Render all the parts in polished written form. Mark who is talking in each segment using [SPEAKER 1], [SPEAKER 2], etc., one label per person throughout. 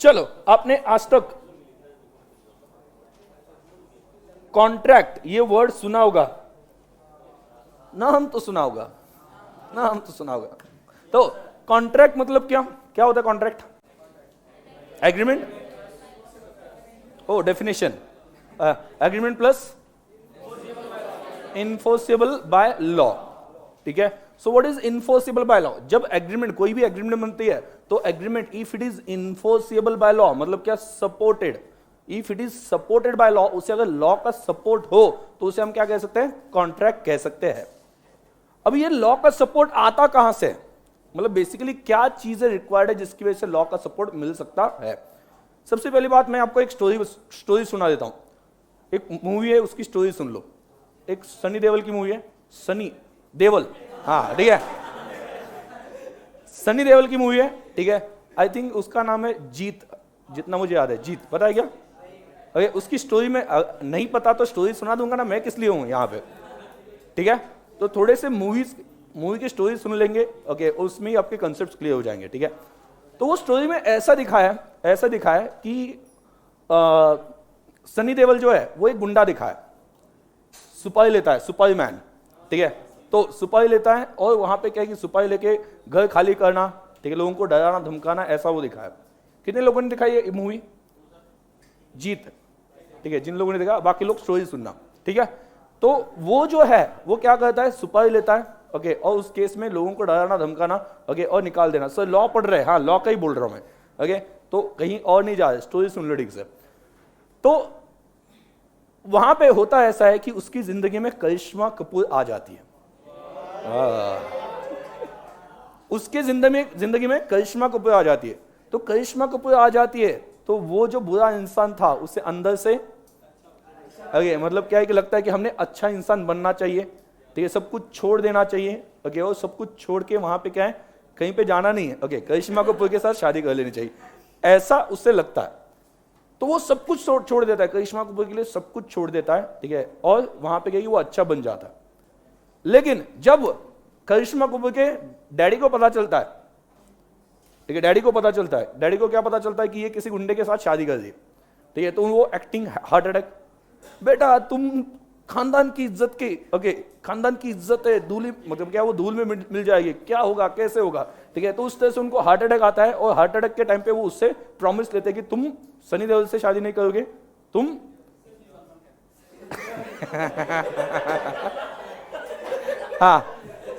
[SPEAKER 1] चलो, आपने आज तक कॉन्ट्रैक्ट ये वर्ड सुना होगा, नाम तो सुना होगा, नाम तो सुना होगा। तो कॉन्ट्रैक्ट मतलब क्या क्या होता है कॉन्ट्रैक्ट? एग्रीमेंट। ओ definition, agreement plus enforceable by law. ठीक है, so what is enforceable by law? जब एग्रीमेंट, कोई भी एग्रीमेंट बनती है तो agreement if it is enforceable by law मतलब क्या? Supported. If it is supported by law, उसे अगर लॉ का सपोर्ट हो तो उसे हम क्या कह सकते हैं? कॉन्ट्रैक्ट कह सकते हैं। अब ये लॉ का सपोर्ट आता कहां से? मतलब बेसिकली क्या चीजें रिक्वायर्ड है जिसकी वजह से लॉ का सपोर्ट मिल सकता है? सबसे पहली बात, मैं आपको एक स्टोरी सुना देता हूं। एक मूवी है, उसकी स्टोरी सुन लो। एक सनी देओल की मूवी है, सनी देओल, हाँ ठीक है, सनी देओल की मूवी है, ठीक है। आई थिंक उसका नाम है जीत, जितना मुझे याद है जीत, पता है क्या? अरे उसकी स्टोरी में नहीं पता तो स्टोरी सुना दूंगा ना, मैं किस लिए हूं यहाँ पे, ठीक है। तो थोड़े से मूवी की स्टोरी सुन लेंगे, ओके, उसमें ही आपके कंसेप्ट क्लियर हो जाएंगे, ठीक है। तो वो स्टोरी में ऐसा दिखाया है कि सनी देओल जो है वो एक गुंडा दिखा है, सुपारी लेता है, सुपारी मैन, ठीक है। तो सुपारी लेता है और वहां पे क्या है कि सुपारी लेके घर खाली करना, ठीक है, लोगों को डराना धमकाना, ऐसा वो दिखाया। कितने लोगों ने दिखाई ये मूवी? जीत, ठीक है, जिन लोगों ने देखा, बाकी लोग स्टोरी सुनना, ठीक है। तो वो जो है वो क्या करता है? सुपारी लेता है, ओके, और उस केस में लोगों को डराना धमकाना, ओके, और निकाल देना। सर लॉ पढ़ रहे हैं, हाँ लॉ का ही बोल रहा हूं मैं, ओके, तो कहीं और नहीं जा रहे, स्टोरी सुन लो ठीक से। तो वहां पे होता ऐसा है कि उसकी जिंदगी में करिश्मा कपूर आ जाती है। उसके जिंदगी में करिश्मा कपूर आ जाती है। तो करिश्मा कपूर आ जाती है तो वो जो बुरा इंसान था उसे अंदर से अगे मतलब क्या है कि लगता है कि हमने अच्छा इंसान बनना चाहिए, ठीक है, सब कुछ छोड़ देना चाहिए, ओके, और सब कुछ छोड़ के वहां पे क्या है, कहीं पे जाना नहीं है, ओके, करिश्मा कपूर के साथ शादी कर लेनी चाहिए, ऐसा उससे लगता है। तो वो सब कुछ छोड़ देता है, करिश्मा कपूर के लिए सब कुछ छोड़ देता है, ठीक है, और वहां पे क्या वो अच्छा बन जाता है। लेकिन जब करिश्मा कपूर के डैडी को पता चलता है, ठीक है, डैडी को क्या पता चलता है कि ये किसी गुंडे के साथ शादी कर दी, ठीक है, तो वो एक्टिंग हार्ट अटैक, बेटा तुम खानदान की इज्जत की, ओके, खानदान की इज्जत है, धूल मतलब क्या वो धूल में मिल जाएगी, क्या होगा, कैसे होगा, ठीक है। तो उस तरह से उनको हार्ट अटैक आता है और हार्ट अटैक के टाइम पे वो उससे प्रॉमिस लेते हैं कि तुम सनी देओल से शादी नहीं करोगे, तुम हाँ,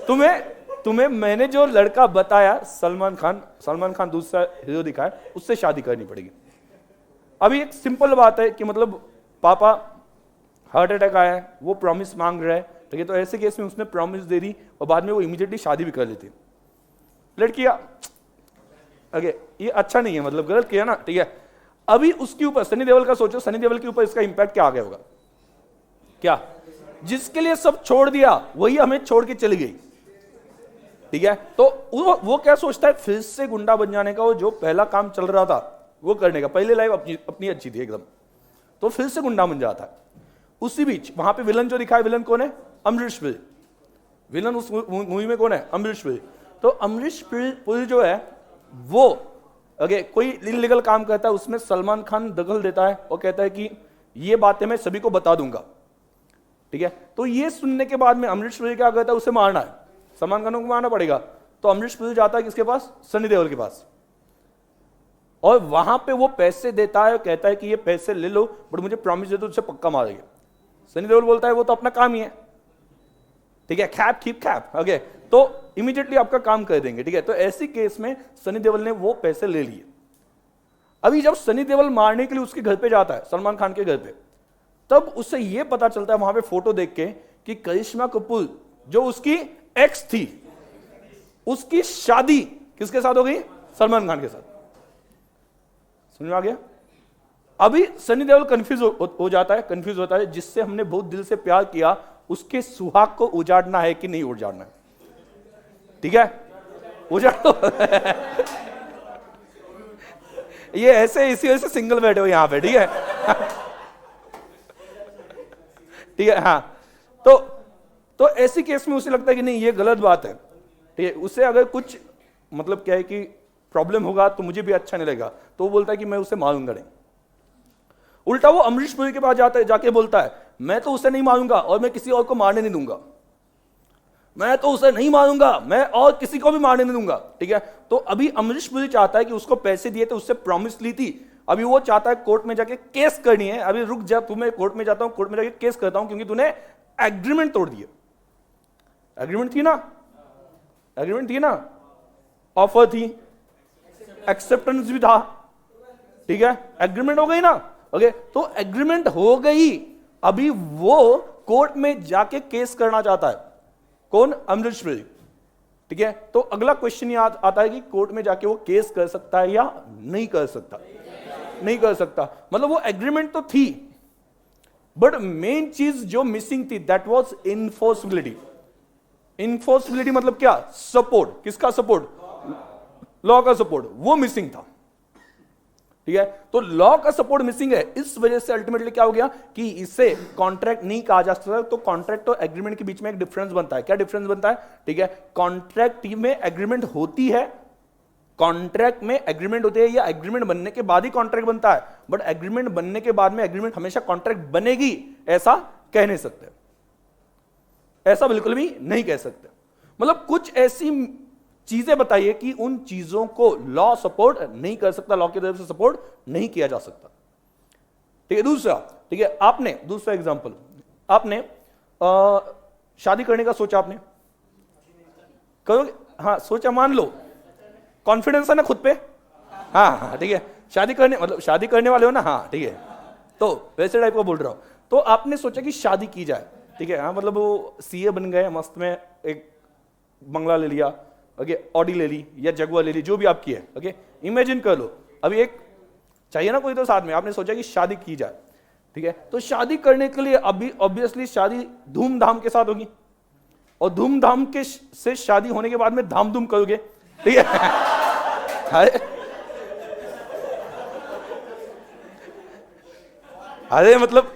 [SPEAKER 1] तुम्हें मैंने जो लड़का बताया सलमान खान दूसरा हीरो दिखाया, उससे शादी करनी पड़ेगी। अभी एक सिंपल बात है कि मतलब पापा हार्ट अटैक आया है, वो प्रॉमिस मांग रहा है, ठीक है, तो ऐसे केस में उसने प्रॉमिस दे दी और बाद में वो इमीडिएटली शादी भी कर लेती। लड़कियां अगे ये अच्छा नहीं है, मतलब गलत किया ना, ठीक है। अभी उसके ऊपर सनी देओल का सोचो, सनी देओल के ऊपर इसका इंपैक्ट क्या आ गया होगा? क्या जिसके लिए सब छोड़ दिया वही हमें छोड़ के चली गई, ठीक है। तो वो क्या सोचता है, फिर से गुंडा बन जाने का, वो जो पहला काम चल रहा था वो करने का, पहले लाइफ अपनी अच्छी थी एकदम, तो फिर से गुंडा बन जाता है। उसी बीच वहां पे विलन जो दिखा है, विलन कौन है? अमरीश पुरी। विलन उस मूवी में कौन है? अमरीश पुरी। तो अमरीश पुरी जो है वो ओके कोई इलीगल काम करता है, उसमें सलमान खान दखल देता है और कहता है कि ये बातें मैं सभी को बता दूंगा, ठीक है। तो ये सुनने के बाद में अमरीश पुरी क्या कहता है, उसे मारना है, सलमान खान को मारना पड़ेगा। तो अमरीश पुरी जाता है किसके पास? सनी देओल के पास, और वहां पे वो पैसे देता है, कहता है कि ये पैसे ले लो बट मुझे प्रॉमिस दे दो, तुझसे पक्का मारेंगे। सनी देओल बोलता है वो तो अपना काम ही है, ठीक है, कैप कीप कैप, ओके, तो इमीडिएटली आपका काम कर देंगे, ठीक है। तो ऐसी केस में सनी देओल ने वो पैसे ले लिए। अभी जब सनी देओल मारने के लिए उसके घर पे जाता है, सलमान खान के घर पे, तब उससे ये पता चलता है वहां पे फोटो देख के कि करिश्मा कपूर जो उसकी एक्स थी, उसकी शादी किसके साथ हो गई? सलमान खान के साथ। समझ में आ गया? अभी सनी देओल कंफ्यूज हो जाता है, कंफ्यूज होता है, जिससे हमने बहुत दिल से प्यार किया उसके सुहाग को उजाड़ना है कि नहीं उजाड़ना है, ठीक है, उजाड़ दो। ये ऐसे इसी वजह से सिंगल बैठे हो यहां पे, ठीक है। ठीक है, हाँ, तो ऐसी केस में उसे लगता है कि नहीं ये गलत बात है, ठीक है। उसे अगर कुछ मतलब क्या है कि प्रॉब्लम होगा तो मुझे भी अच्छा नहीं लगेगा, तो वो बोलता है कि मैं उसे मारूंगा नहीं। उल्टा वो अमरीश पुरी के पास जाता है, जाके बोलता है मैं तो उसे नहीं मारूंगा और मैं किसी और को मारने नहीं दूंगा, मैं तो उसे नहीं मारूंगा, मैं और किसी को भी मारने नहीं दूंगा। ठीक है, तो अभी अमरीश पुरी चाहता है कि उसको पैसे दिए थे, उससे प्रॉमिस ली थी, अभी वो चाहता है कोर्ट में जाके केस करनी है। अभी रुक जा, तुम्हें कोर्ट में जाता हूं, कोर्ट में जाके केस करता हूं, क्योंकि तूने एग्रीमेंट तोड़ दिया। एग्रीमेंट थी ना, एग्रीमेंट थी ना, ऑफर थी, एक्सेप्टेंस भी था। ठीक है, एग्रीमेंट हो गई ना। ओके, तो एग्रीमेंट हो गई, अभी वो कोर्ट में जाके केस करना चाहता है। कौन? अमरीश पुरी। ठीक है, तो अगला क्वेश्चन ये आता है कि कोर्ट में जाके वो केस कर सकता है या नहीं कर सकता? नहीं कर सकता। मतलब वो एग्रीमेंट तो थी, बट मेन चीज जो मिसिंग थी दैट वाज इनफोर्सिबिलिटी। इनफोर्सिबिलिटी मतलब क्या? सपोर्ट। किसका सपोर्ट? लॉ का सपोर्ट, वो मिसिंग था। ठीक है, तो लॉ का सपोर्ट मिसिंग है, इस वजह से अल्टीमेटली क्या हो गया कि इसे कॉन्ट्रैक्ट नहीं कहा जा सकता। तो कॉन्ट्रैक्ट और एग्रीमेंट के बीच में एक डिफरेंस बनता है। क्या डिफरेंस बनता है? ठीक है, कॉन्ट्रैक्ट में एग्रीमेंट होती है, कॉन्ट्रैक्ट में एग्रीमेंट होती है, या एग्रीमेंट बनने के बाद ही कॉन्ट्रैक्ट बनता है, बट एग्रीमेंट बनने के बाद में एग्रीमेंट हमेशा कॉन्ट्रैक्ट बनेगी ऐसा कह नहीं सकते, ऐसा बिल्कुल भी नहीं कह सकते। मतलब कुछ ऐसी चीजें बताइए कि उन चीजों को लॉ सपोर्ट नहीं कर सकता, लॉ की तरफ से सपोर्ट नहीं किया जा सकता। ठीक है, दूसरा, ठीक है, आपने दूसरा एग्जांपल, आपने शादी करने का सोचा, आपने करोगे? हाँ सोचा, मान लो, कॉन्फिडेंस है ना खुद पे? हाँ हाँ ठीक है, शादी करने मतलब शादी करने वाले हो ना? हाँ ठीक है, तो वैसे टाइप का बोल रहा हूं। तो आपने सोचा कि शादी की जाए। ठीक है, हाँ मतलब वो सीए बन गए मस्त में, एक बंगला ले लिया, ओके, ऑडी ले ली या जगुआर ले ली, जो भी आपकी है। ओके, इमेजिन कर लो, अभी एक चाहिए ना कोई तो साथ में, आपने सोचा कि शादी की जाए। ठीक है, तो शादी करने के लिए अभी ऑब्वियसली शादी धूमधाम के साथ होगी, और धूमधाम के से शादी होने के बाद में धाम धूम करोगे। ठीक है अरे मतलब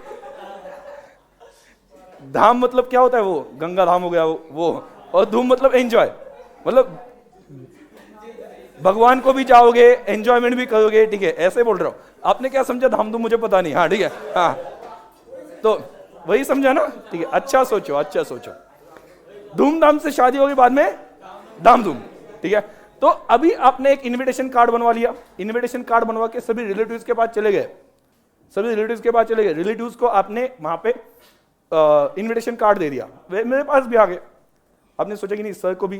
[SPEAKER 1] धाम मतलब क्या होता है? वो गंगा धाम हो गया वो, और धूम मतलब एंजॉय, मतलब भगवान को भी जाओगे, एंजॉयमेंट भी करोगे। ठीक है, ऐसे बोल रहा हूं। आपने क्या समझा धाम धूम? मुझे पता नहीं। हाँ ठीक है, हाँ तो वही समझा ना? ठीक है, अच्छा सोचो, अच्छा सोचो, धूमधाम से शादी होगी, बाद में धाम धूम। ठीक है, तो अभी आपने एक इनविटेशन कार्ड बनवा लिया, इनविटेशन कार्ड बनवा के सभी रिलेटिव्स के पास चले गए, सभी रिलेटिव्स के पास चले गए, रिलेटिव्स को आपने वहां पे इनविटेशन कार्ड दे दिया, वे मेरे पास भी आ गए। आपने सोचा कि नहीं सर को भी,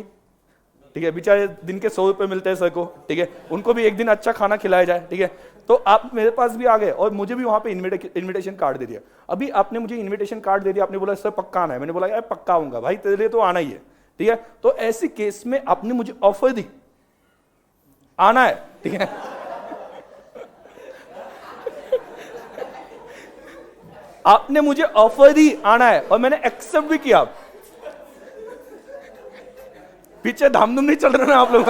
[SPEAKER 1] ठीक है, बेचारे दिन के 100 रुपए मिलते हैं सर को, ठीक है, उनको भी एक दिन अच्छा खाना खिलाया जाए। ठीक है, तो आप मेरे पास भी आ गए और मुझे भी वहां पे इनविटेशन कार्ड दे दिया। अभी आपने मुझे इनविटेशन कार्ड दे दिया, आपने बोला सर पक्का आना है, मैंने बोला यार पक्का आऊंगा भाई, तेरे लिए तो आना ही है। ठीक है, तो ऐसी केस में आपने मुझे ऑफर दी, आना है। ठीक है, आपने मुझे ऑफर दी, आना है, और मैंने एक्सेप्ट भी किया। पीछे धामधूम नहीं चल रहा ना आप लोग?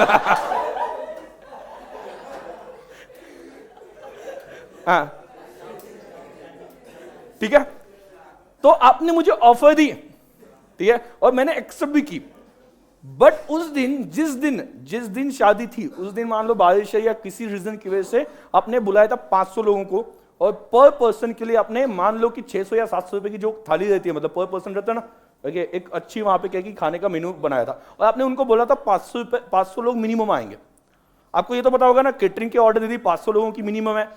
[SPEAKER 1] हाँ ठीक है, तो आपने मुझे ऑफर दी, ठीक है, और मैंने एक्सेप्ट भी की। बट उस दिन जिस दिन शादी थी, उस दिन मान लो बारिश है या किसी रीजन की वजह से आपने बुलाया था 500 लोगों को, और पर पर्सन के लिए आपने मान लो कि 600 या 700 रुपए की जो थाली रहती है, मतलब पर पर्सन रहता है ना, एक अच्छी वहां पे क्या कि खाने का मेन्यू बनाया था, और आपने उनको बोला था 500 लोग मिनिमम आएंगे। आपको ये तो पता होगा ना, केटरिंग के ऑर्डर दी 500 लोगों की मिनिमम है,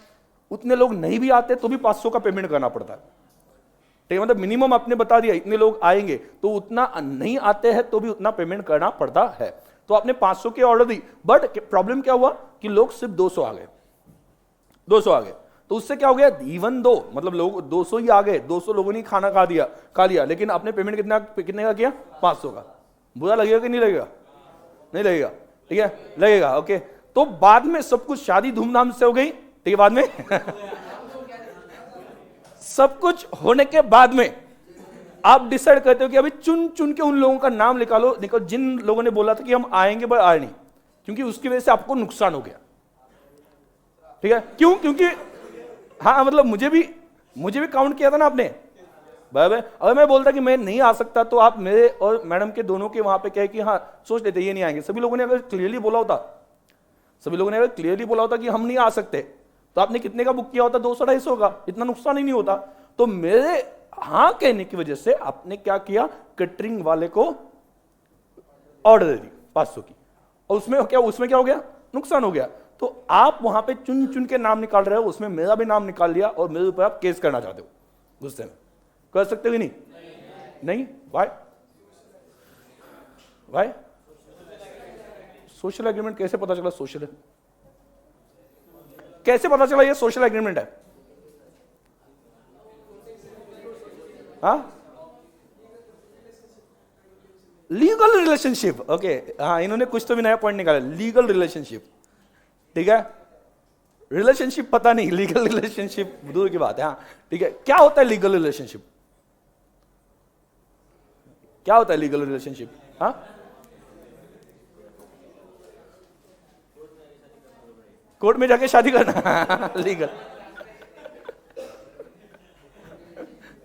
[SPEAKER 1] उतने लोग नहीं भी आते तो भी 500 का पेमेंट करना पड़ता है। ठीक है, मतलब मिनिमम आपने बता दिया इतने लोग आएंगे, तो उतना नहीं आते हैं तो भी उतना पेमेंट करना पड़ता है। तो आपने 500 के ऑर्डर दी, बट प्रॉब्लम क्या हुआ कि लोग सिर्फ 200 आ गए, 200 आ गए। तो उससे क्या हो गया, इवन दो मतलब लोग 200 ही आ गए, 200 लोगों ने खाना खा लिया, लेकिन आपने पेमेंट कितने का किया? 500 का। बुरा लगेगा कि नहीं लगेगा? नहीं लगेगा। ठीक है, लगेगा। ओके, तो बाद में सब कुछ शादी धूमधाम से हो गई। ठीक है, बाद में सब कुछ होने के बाद में आप डिसाइड करते हो कि अभी चुन चुन के उन लोगों का नाम निकालो जिन लोगों ने बोला था कि हम आएंगे पर आए नहीं, क्योंकि उसकी वजह से आपको नुकसान हो गया। ठीक है, क्यों? क्योंकि हाँ मतलब मुझे भी काउंट किया था ना आपने, बराबर। अगर मैं बोलता कि मैं नहीं आ सकता तो आप मेरे और मैडम के दोनों के वहां पे कहे कि हाँ सोच लेते ये नहीं आएंगे। सभी लोगों ने अगर क्लियरली बोला होता सभी लोगों ने अगर क्लियरली बोला होता कि हम नहीं आ सकते, तो आपने कितने का बुक किया होता? 200-250 का, इतना नुकसान ही नहीं होता। तो मेरे हाँ कहने की वजह से आपने क्या किया, कैटरिंग वाले को ऑर्डर दे दी 500 की, और उसमें क्या हो गया? नुकसान हो गया। तो आप वहां पे चुन चुन के नाम निकाल रहे हो, उसमें मेरा भी नाम निकाल लिया और मेरे ऊपर आप केस करना चाहते हो गुस्से में। कर सकते हो कि नहीं? वाई? सोशल एग्रीमेंट कैसे पता चला सोशल है? कैसे पता चला ये सोशल एग्रीमेंट है? हाँ, लीगल रिलेशनशिप। ओके, हाँ, इन्होंने कुछ तो भी नया पॉइंट निकाला, लीगल रिलेशनशिप। ठीक है, रिलेशनशिप पता नहीं, लीगल रिलेशनशिप दूर की बात है। हाँ ठीक है, क्या होता है लीगल रिलेशनशिप? क्या होता है लीगल रिलेशनशिप? हाँ, कोर्ट में जाके शादी करना लीगल।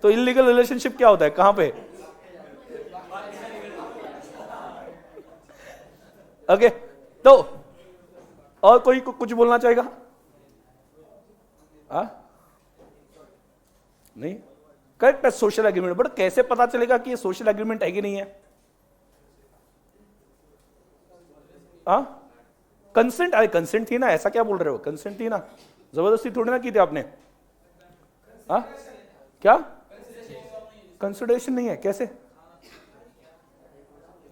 [SPEAKER 1] तो इलीगल रिलेशनशिप क्या होता है, कहां पे? ओके, तो और कोई कुछ बोलना चाहेगा? नहीं, करेक्ट है सोशल एग्रीमेंट। बट कैसे पता चलेगा कि ये सोशल एग्रीमेंट है कि नहीं है? कंसेंट, अरे कंसेंट थी ना, ऐसा क्या बोल रहे हो? कंसेंट थी ना, जबरदस्ती थोड़ी ना की थी आपने। क्या कंसिडरेशन नहीं है?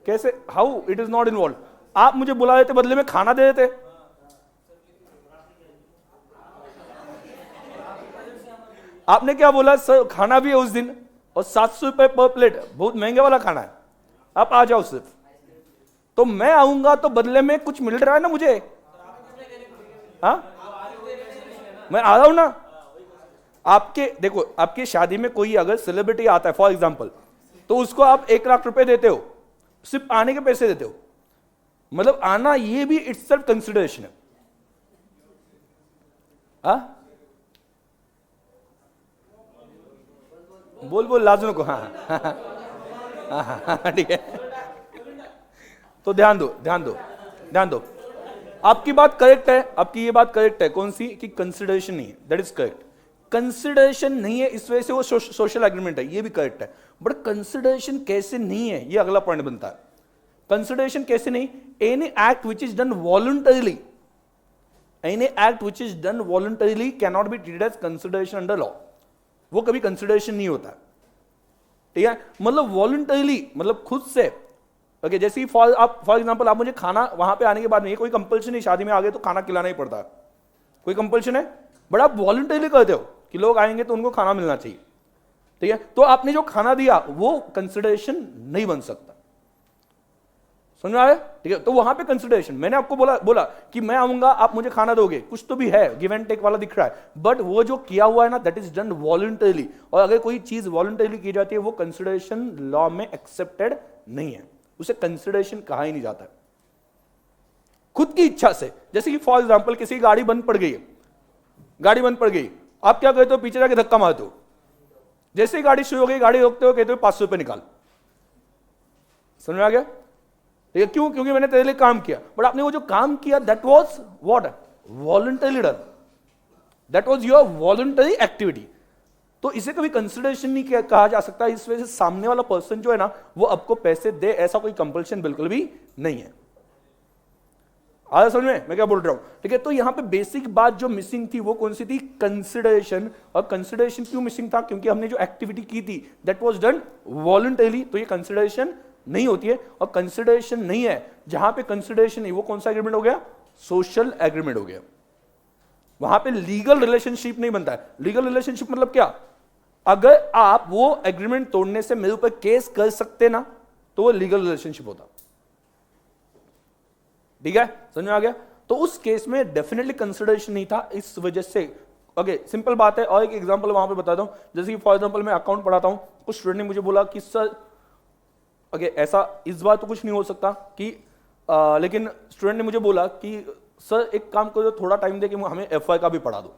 [SPEAKER 1] कैसे how it is not involve? आप मुझे बुला देते, बदले में खाना दे देते। आपने क्या बोला? सर खाना भी है उस दिन, और 700 रुपए पर प्लेट, बहुत महंगे वाला खाना है, आप आ जाओ सिर्फ। तो मैं आऊंगा तो बदले में कुछ मिल रहा है ना मुझे? मैं आ रहा हूं ना। आपके देखो, आपकी शादी में कोई अगर सेलिब्रिटी आता है फॉर एग्जांपल, तो उसको आप 1 लाख रुपए देते हो, सिर्फ आने के पैसे देते हो। मतलब आना ये भी इट्सेल्फ कंसिडरेशन है। बोल लाजनू को। हाँ ठीक है, तो ध्यान दो। आपकी बात करेक्ट है, आपकी ये बात करेक्ट है। कौन सी? कि कंसिडरेशन नहीं है, दैट इज करेक्ट। कंसिडरेशन नहीं है, इस वजह से वो सोशल एग्रीमेंट है, ये भी करेक्ट है। बट कंसिडरेशन कैसे नहीं है, ये अगला पॉइंट बनता है। कंसिडरेशन कैसे नहीं? Any act which is done voluntarily, can not be treated as consideration under law. वो कभी कंसिडरेशन नहीं होता। ठीक है, मतलब वॉलंटरीली, मतलब खुद से। ओके, जैसे फॉर एग्जांपल आप मुझे खाना वहां पे आने के बाद में, कोई कंपल्शन नहीं, शादी में आ गए तो खाना खिलाना ही पड़ता है, कोई कंपल्शन है? बट आप वॉलंटरीली करते हो कि लोग आएंगे तो उनको खाना मिलना चाहिए। ठीक है, तो आपने जो खाना दिया वो कंसिडरेशन नहीं बन सकता। समझ में आ रहा है? ठीक है, तो वहां पे कंसिडरेशन, मैंने आपको बोला कि मैं आऊंगा, आप मुझे खाना दोगे, कुछ तो भी है, गिव एंड टेक वाला दिख रहा है। बट वो जो किया हुआ है ना, दैट इज डन वॉलंटरीली। और अगर कोई चीज वॉलंटरीली की जाती है, वो कंसिडरेशन लॉ में एक्सेप्टेड नहीं है, उसे कंसिडरेशन कहा ही नहीं जाता। खुद की इच्छा से, जैसे कि फॉर एग्जाम्पल किसी की गाड़ी बंद पड़ गई, आप क्या कहते हो? पीछे जाके धक्का मारते हो। जैसे ही गाड़ी शुरू हो गई, गाड़ी रोकते हो, कहते हो 500 रुपए निकाल। समझ में आ गया? ठीक है, क्यों? क्योंकि मैंने तेरे लिए काम किया। बट आपने वो जो काम किया, that was what? Voluntarily done, that was your voluntary activity. तो इसे कभी कंसिडरेशन नहीं कहा जा सकता। इस वजह से सामने वाला पर्सन जो है ना, वो आपको पैसे दे, ऐसा कोई कंपल्शन बिल्कुल भी नहीं है। आ समझ में मैं क्या बोल रहा हूं? ठीक है, तो यहां पे बेसिक बात जो मिसिंग थी वो कौन सी थी? कंसिडरेशन। और कंसिडरेशन क्यों मिसिंग था? क्योंकि हमने जो एक्टिविटी की थी दैट वाज डन वॉलंटरीली, तो ये कंसिडरेशन नहीं होती है। और कंसिडरेशन नहीं है, जहां पे कंसिडरेशन नहीं, वो कौन सा एग्रीमेंट हो गया? सोशल एग्रीमेंट हो गया। वहां पे लीगल रिलेशनशिप नहीं बनता है। लीगल रिलेशनशिप मतलब क्या? अगर आप वो एग्रीमेंट तोड़ने से मेरे ऊपर केस कर सकते ना, तो वो लीगल रिलेशनशिप होता। ठीक है, समझ में आ गया? तो उस केस में डेफिनेटली कंसिडरेशन नहीं था, इस वजह से। ओके, सिंपल बात है। और एक एग्जांपल वहां पे बताता हूं। जैसे कि फॉर एग्जांपल मैं अकाउंट पढ़ाता हूं, कुछ स्टूडेंट ने मुझे बोला कि सर, ओके ऐसा इस बार तो कुछ नहीं हो सकता कि लेकिन स्टूडेंट ने मुझे बोला कि सर एक काम करो, थोड़ा टाइम दे कि हमें एफआई का भी पढ़ा दो।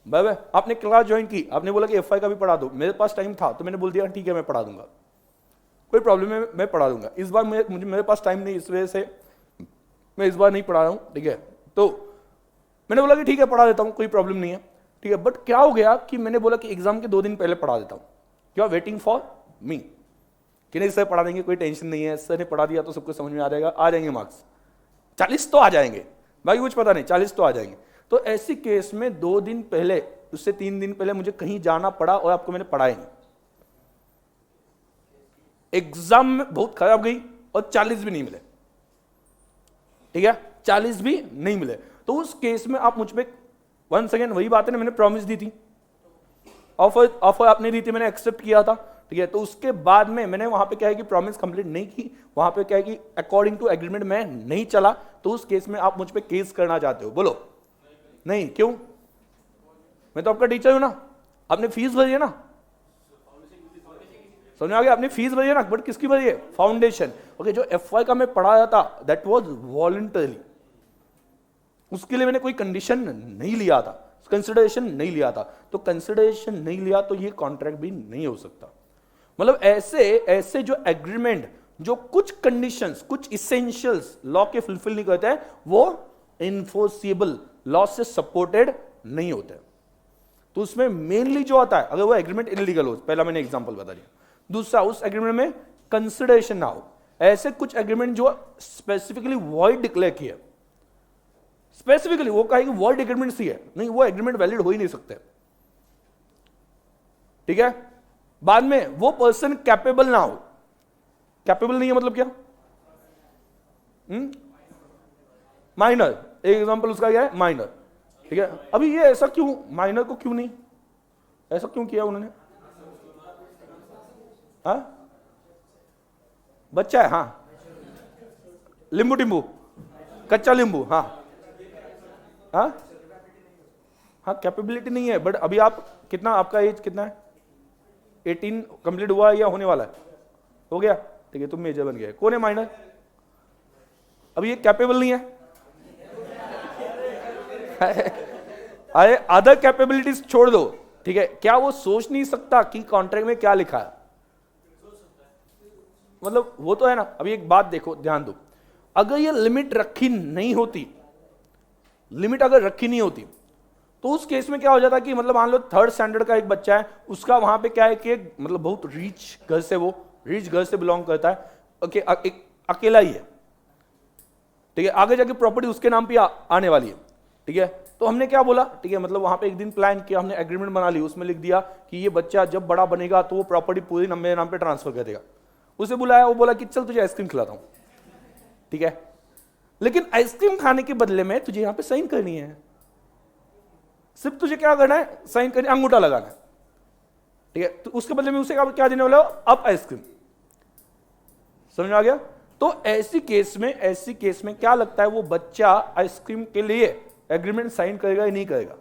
[SPEAKER 1] भाई आपने क्लास ज्वाइन की, आपने बोला कि एफआई का भी पढ़ा दो। मेरे पास टाइम था तो मैंने बोल दिया ठीक है मैं पढ़ा दूंगा, कोई प्रॉब्लम है, मैं पढ़ा दूंगा। इस बार मेरे पास टाइम नहीं, इस वजह से मैं इस बार नहीं पढ़ा रहा हूं, ठीक है। तो मैंने बोला कि ठीक है पढ़ा देता हूं, कोई प्रॉब्लम नहीं है, ठीक है। बट क्या हो गया कि मैंने बोला कि एग्जाम के 2 दिन पहले पढ़ा देता हूं, you are waiting for me कि नहीं सर पढ़ा देंगे, कोई टेंशन नहीं है, सर ने पढ़ा दिया तो सबको समझ में आ जाएगा, आ जाएंगे मार्क्स 40 तो आ जाएंगे, बाकी कुछ पता नहीं, 40 तो आ जाएंगे। तो ऐसी केस में 2 दिन पहले, उससे 3 दिन पहले मुझे कहीं जाना पड़ा और आपको मैंने पढ़ाया नहीं, एग्जाम में बहुत खराब गई और 40 भी नहीं मिले, ठीक है, 40 भी नहीं मिले। तो उस केस में आप मुझ पे वन सेकेंड, वही बात है ना, मैंने प्रॉमिस दी थी, ऑफर आपने दी थी, मैंने एक्सेप्ट किया था, ठीक है। तो उसके बाद में मैंने वहां पे क्या है कि प्रॉमिस कंप्लीट नहीं की, वहां पे क्या है कि अकॉर्डिंग टू एग्रीमेंट मैं नहीं चला, तो उस केस में आप मुझ पे केस करना चाहते हो, बोलो नहीं, क्यों? मैं तो आपका टीचर हूं ना, आपने फीस भरी है ना, समझ में आ गया, आपने फीस भरी है ना, बट किसकी भरी है? फाउंडेशन। ओके, जो FY का मैं पढ़ाया था दैट वाज वॉलंटरी, उसके लिए मैंने कोई कंडीशन नहीं लिया था, कंसिडरेशन नहीं लिया था, तो कंसिडरेशन नहीं लिया तो ये कॉन्ट्रैक्ट भी नहीं हो सकता। मतलब ऐसे जो एग्रीमेंट जो कुछ कंडीशंस, कुछ इसेंशियल्स लॉ के फुलफिल नहीं करते हैं, वो इन्फोर्सिबल, लॉ से सपोर्टेड नहीं होते। तो उसमें मेनली जो आता है, अगर वो एग्रीमेंट इलीगल हो, पहला मैंने एग्जांपल बता दिया, दूसरा उस एग्रीमेंट में कंसिडरेशन ना हो, ऐसे कुछ एग्रीमेंट जो स्पेसिफिकली वॉइड डिक्लेयर किए, स्पेसिफिकली वो कहे कि वॉइड एग्रीमेंट सी है, नहीं वो एग्रीमेंट वैलिड हो ही नहीं सकते, ठीक है। बाद में वो पर्सन कैपेबल ना हो, कैपेबल नहीं है मतलब क्या? माइनर, एक एग्जांपल उसका क्या है? माइनर, ठीक है। अभी ये ऐसा क्यों, माइनर को क्यों नहीं, ऐसा क्यों किया उन्होंने? हाँ बच्चा है, हाँ, लींबू टिम्बू, कच्चा लींबू, हाँ हाँ हाँ, कैपेबिलिटी नहीं है, बट अभी आप कितना, आपका एज कितना है? 18 कंप्लीट हुआ है या होने वाला है? हो गया, ठीक है, तुम मेजर बन गए। कौन है माइनर? अभी ये कैपेबल नहीं है। अरे अदर कैपेबिलिटीज छोड़ दो, ठीक है, क्या वो सोच नहीं सकता कि कॉन्ट्रैक्ट में क्या लिखा है? मतलब वो तो है ना। अभी एक बात देखो, ध्यान दो, अगर ये लिमिट रखी नहीं होती, लिमिट अगर रखी नहीं होती, तो उस केस में क्या हो जाता कि मतलब मान लो 3rd स्टैंडर्ड का एक बच्चा है, उसका वहां पे क्या है कि मतलब बहुत रिच घर से, वो रिच घर से बिलोंग करता है, ओके, अकेला ही है, ठीक है, आगे जाके प्रॉपर्टी उसके नाम पे आने वाली है, ठीक है। तो हमने क्या बोला, ठीक है, मतलब वहां पे एक दिन प्लान किया, हमने एग्रीमेंट बना ली, उसमें लिख दिया कि ये बच्चा जब बड़ा बनेगा तो वो प्रॉपर्टी पूरी मेरे नाम पे ट्रांसफर कर देगा। उसे बुलाया, वो बोला कि चल तुझे आइसक्रीम खिलाता हूं, ठीक है, लेकिन आइसक्रीम खाने के बदले में तुझे यहां पे साइन करनी है, सिर्फ तुझे क्या करना है? साइन करनी, अंगूठा लगाना है, ठीक है। तो उसके बदले में उसे क्या देने वाला हो? अब आइसक्रीम। समझ में आ गया? तो ऐसी केस में क्या लगता है, वो बच्चा आइसक्रीम के लिए एग्रीमेंट साइन करेगा या नहीं करेगा?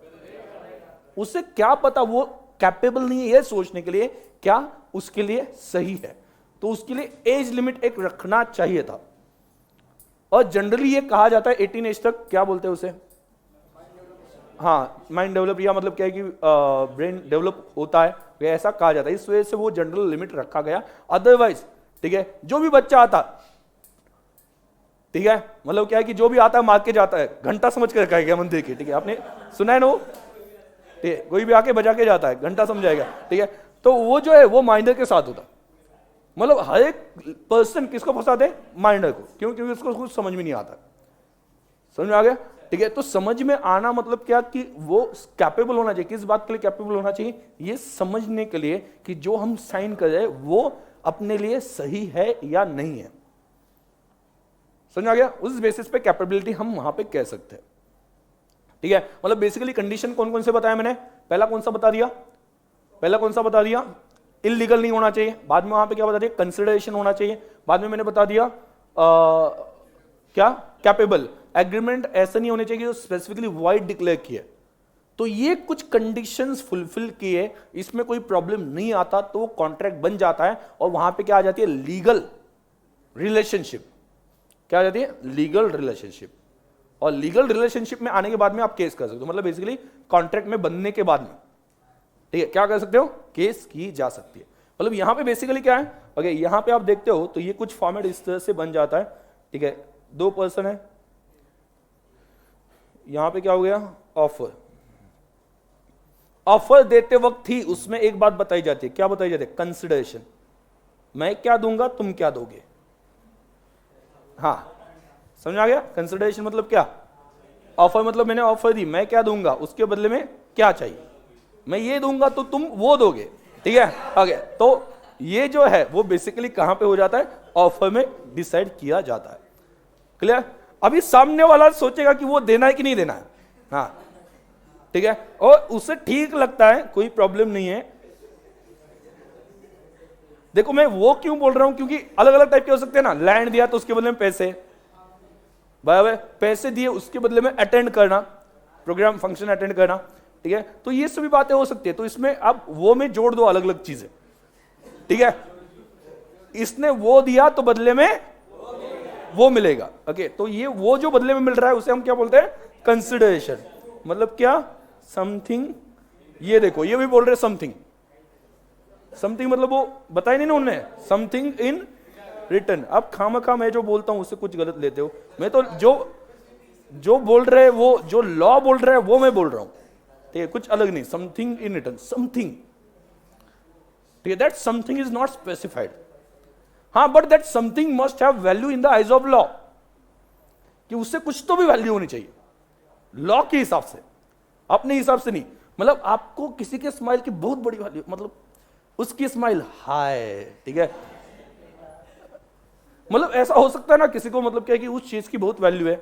[SPEAKER 1] उसे क्या पता, वो कैपेबल नहीं है ये सोचने के लिए क्या उसके लिए सही है। तो उसके लिए एज लिमिट एक रखना चाहिए था, और जनरली ये कहा जाता है 18 एज तक, क्या बोलते हैं उसे? हाँ, माइंड डेवलप, या मतलब क्या है कि ब्रेन डेवलप होता है, ऐसा कहा जाता है, इस वजह से वो जनरल लिमिट रखा गया। अदरवाइज, ठीक है, जो भी बच्चा आता, ठीक है, मतलब क्या है कि जो भी आता है मार के जाता है, घंटा समझ के रखा है क्या मंदिर के, ठीक है, आपने सुना है ना वो, ठीक है, कोई भी आके बजा के जाता है, घंटा समझाएगा, ठीक है। तो वो जो है वो माइनर के साथ होता, मतलब हर एक पर्सन किसको फंसाते हैं? माइनर को, क्योंकि उसको कुछ समझ में नहीं आता। समझ में आ गया? ठीक है, तो समझ में आना मतलब क्या कि वो कैपेबल होना चाहिए। किस बात के लिए कैपेबल होना चाहिए? ये समझने के लिए कि जो हम साइन कर रहे हैं वो अपने लिए सही है या नहीं है। समझ आ गया? उस बेसिस पे कैपेबिलिटी हम वहां पे कह सकते हैं, ठीक है। मतलब बेसिकली कंडीशन कौन कौन से बताया मैंने? पहला कौन सा बता दिया? इलीगल नहीं होना चाहिए। बाद में वहां पे क्या बता दिया? कंसिडरेशन होना चाहिए। बाद में मैंने बता दिया क्या? कैपेबल। एग्रीमेंट ऐसा नहीं होने चाहिए जो स्पेसिफिकली वॉइड डिक्लेयर किए। तो ये कुछ कंडीशंस फुलफिल किए, इसमें कोई प्रॉब्लम नहीं आता तो वो कॉन्ट्रैक्ट बन जाता है, और वहां पे क्या आ जाती है? Legal relationship. क्या आ जाती है? Legal relationship. और लीगल रिलेशनशिप में आने के बाद में आप केस कर सकते हो, मतलब बेसिकली कॉन्ट्रैक्ट में बनने के बाद में, ठीक है, क्या कर सकते हो? केस की जा सकती है। मतलब यहां पे बेसिकली क्या है? ओके, यहां पे आप देखते हो तो ये कुछ फॉर्मेट इस तरह से बन जाता है, ठीक है। 2 पर्सन है, यहां पे क्या हो गया, ऑफर। ऑफर देते वक्त ही उसमें एक बात बताई जाती है, क्या बताई जाती है, कंसिडरेशन। मैं क्या दूंगा, तुम क्या दोगे। हाँ, समझ आ गया। कंसिडरेशन मतलब क्या, ऑफर मतलब मैंने ऑफर दी, मैं क्या दूंगा, उसके बदले में क्या चाहिए। मैं ये दूंगा तो तुम वो दोगे, ठीक है। आगे तो ये जो है वो बेसिकली कहां पे हो जाता है, ऑफर में डिसाइड किया जाता है। क्लियर। अभी सामने वाला सोचेगा कि वो देना है कि नहीं देना है, हाँ ठीक है, और उसे ठीक लगता है, कोई प्रॉब्लम नहीं है। देखो मैं वो क्यों बोल रहा हूं, क्योंकि अलग अलग टाइप के हो सकते हैं ना। लैंड दिया तो उसके बदले में पैसे, बराबर, पैसे दिए उसके बदले में अटेंड करना, प्रोग्राम फंक्शन अटेंड करना, ठीक है। तो ये सभी बातें हो सकती है। तो इसमें आप वो में जोड़ दो अलग अलग चीजें, ठीक है। इसने वो दिया तो बदले में वो मिलेगा, ओके। तो ये वो जो बदले में मिल रहा है उसे हम क्या बोलते हैं, कंसिडरेशन। मतलब क्या, समथिंग। ये देखो ये भी बोल रहे समथिंग, समथिंग मतलब वो बताया नहीं ना उन्होंने, समथिंग इन रिटर्न। अब खामखा मैं जो बोलता हूं उससे कुछ गलत लेते हो। मैं तो जो बोल रहे हैं, वो जो लॉ बोल रहे हैं वो मैं बोल रहा हूं, ठीक है, कुछ अलग नहीं। समथिंग इन रिटर्न, समथिंग, ठीक है। That something is not specified, हाँ, but that something must have value in the eyes of law, कि उससे कुछ तो भी वैल्यू होनी चाहिए लॉ के हिसाब से, अपने हिसाब से नहीं। मतलब आपको किसी के स्माइल की बहुत बड़ी वैल्यू, मतलब उसकी स्माइल हाय, ठीक है। मतलब ऐसा हो सकता है ना किसी को, मतलब क्या है कि उस चीज की बहुत वैल्यू है,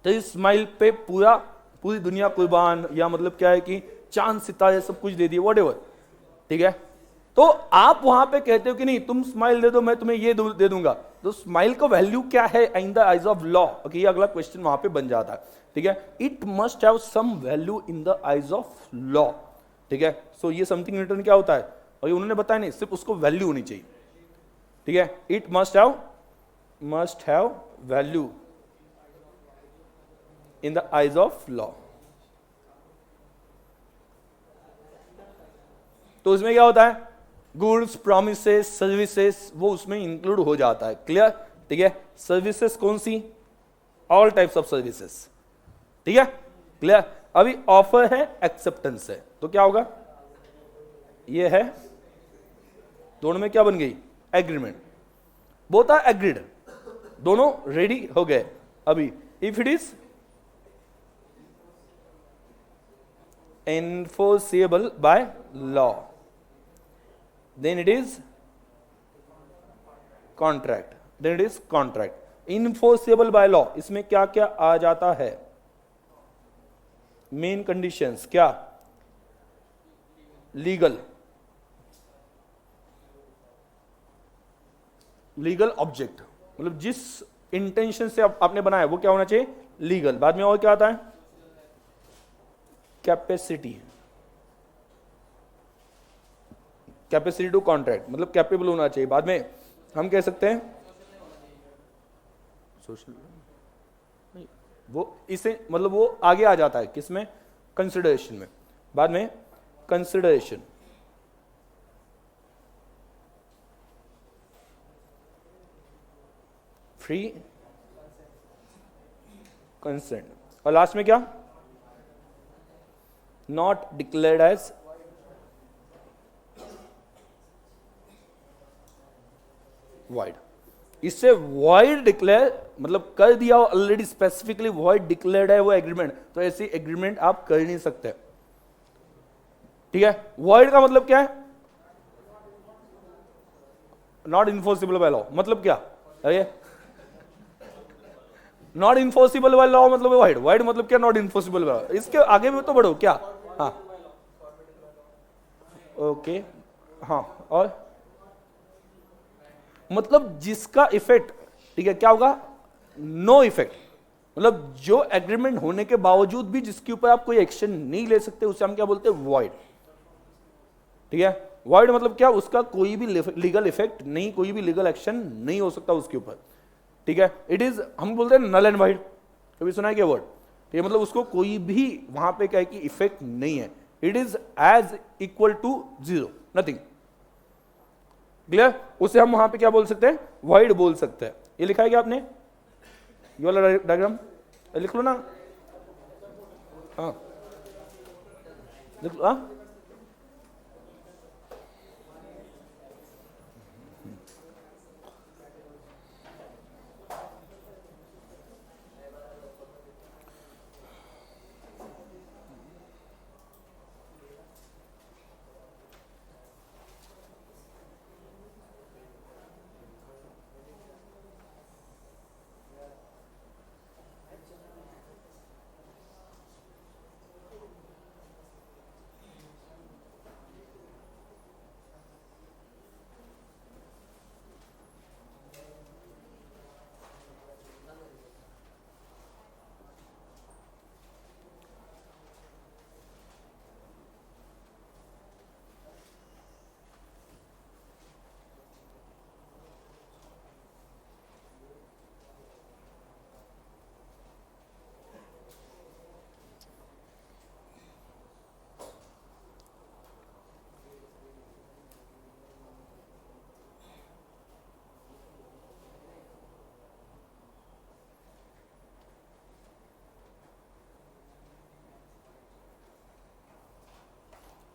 [SPEAKER 1] तो इस स्माइल पे पूरी दुनिया कुर्बान, या मतलब क्या है कि चांद सितारे सब कुछ दे दिए, व्हाटएवर, ठीक है। तो आप वहां पे कहते हो कि नहीं तुम स्माइल दे दो, मैं तुम्हें ये दे दूंगा, तो स्माइल का वैल्यू क्या है इन the eyes of law, okay. ये अगला क्वेश्चन वहां पे बन जाता है, ठीक है। It must have some value in the eyes of law, ठीक है। सो ये समथिंग रिटर्न क्या होता है, और ये उन्होंने बताया नहीं, सिर्फ उसको वैल्यू होनी चाहिए, ठीक है। It must have value in the eyes of law. तो इसमें क्या होता है, गुड्स, प्रॉमिसेस, सर्विसेज, वो उसमें इंक्लूड हो जाता है। क्लियर, ठीक है। सर्विसेज कौन सी, ऑल टाइप्स ऑफ सर्विसेज, ठीक है, क्लियर। अभी ऑफर है, एक्सेप्टेंस है, तो क्या होगा, ये है, दोनों में क्या बन गई, एग्रीमेंट। बोथ आर एग्रीड, दोनों रेडी हो गए। अभी if it is enforceable by law, then it is contract, enforceable by law। इसमें क्या क्या आ जाता है, मेन कंडीशंस क्या, लीगल ऑब्जेक्ट, मतलब जिस इंटेंशन से आपने बनाया वो क्या होना चाहिए, लीगल। बाद में और क्या आता है, कैपेसिटी टू कॉन्ट्रैक्ट, मतलब कैपेबल होना चाहिए। बाद में हम कह सकते हैं सोशल, नहीं वो इसे, मतलब वो आगे आ जाता है किसमें, कंसिडरेशन में। बाद में कंसिडरेशन, फ्री कंसेंट, और लास्ट में क्या, नॉट डिक्लेयर्ड एज void। इससे void डिक्लेयर मतलब कर दिया ऑलरेडी, स्पेसिफिकली void डिक्लेयर्ड है वो एग्रीमेंट, तो ऐसी एग्रीमेंट आप कर नहीं सकते, ठीक है। void का मतलब क्या है, नॉट इन्फोर्सिबल बाय लॉ, मतलब क्या, अरे नॉट इन्फोर्सिबल बाय लॉ मतलब void मतलब क्या, नॉट इन्फोर्सिबल बाय लॉ। इसके आगे भी तो बढ़ो क्या, हाँ ओके, हाँ, और मतलब जिसका इफेक्ट, ठीक है, क्या होगा, नो इफेक्ट, मतलब जो एग्रीमेंट होने के बावजूद भी जिसके ऊपर आप कोई एक्शन नहीं ले सकते, उसे हम क्या बोलते हैं, वॉइड, ठीक है। वॉइड मतलब क्या, उसका कोई भी लीगल इफेक्ट नहीं, कोई भी लीगल एक्शन नहीं हो सकता उसके ऊपर, ठीक है। इट इज, हम बोलते हैं नल एंड वाइड, कभी सुना है क्या वर्ड, ठीक है, मतलब उसको कोई भी वहां पे क्या है कि इफेक्ट नहीं है। It is as equal to zero, nothing, clear. उसे हम वहां पे क्या बोल सकते हैं, वॉइड बोल सकते हैं। ये लिखा है क्या आपने, ये वाला डायग्राम, लिख लो ना। हाँ लिख लो। हाँ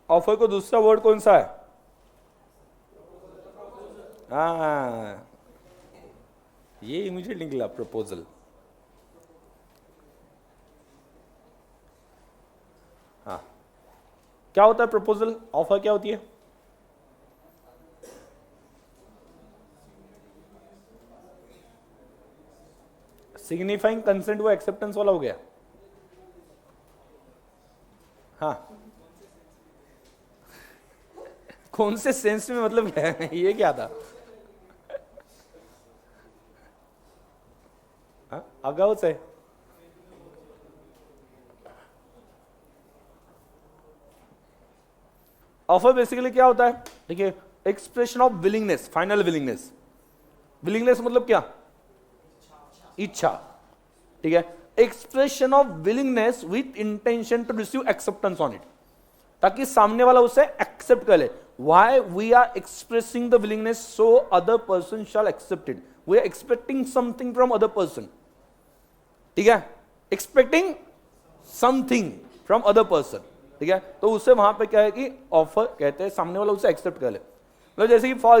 [SPEAKER 1] ऑफर को दूसरा वर्ड कौन सा है? हाँ ये इमीडिएट निकला, प्रपोजल। हाँ क्या होता है प्रपोजल? ऑफर क्या होती है? सिग्निफाइंग कंसेंट, वो एक्सेप्टेंस वाला हो गया। हाँ कौन से सेंस में, मतलब क्या है ये क्या था? अगाउ से ऑफर बेसिकली क्या होता है? देखिए, expression of willingness, final willingness. Willingness मतलब क्या? इच्छा, ठीक है। Expression of willingness with intention to receive acceptance on it, ताकि सामने वाला उसे एक्सेप्ट कर ले। Why we are expressing the willingness? So other person shall accept it. We are expecting something from other person, ठीक है, expecting something from other person, ठीक है। तो उससे वहां पे क्या है कि ऑफर कहते हैं, सामने वाला उसे एक्सेप्ट कर ले। मतलब जैसे कि फॉर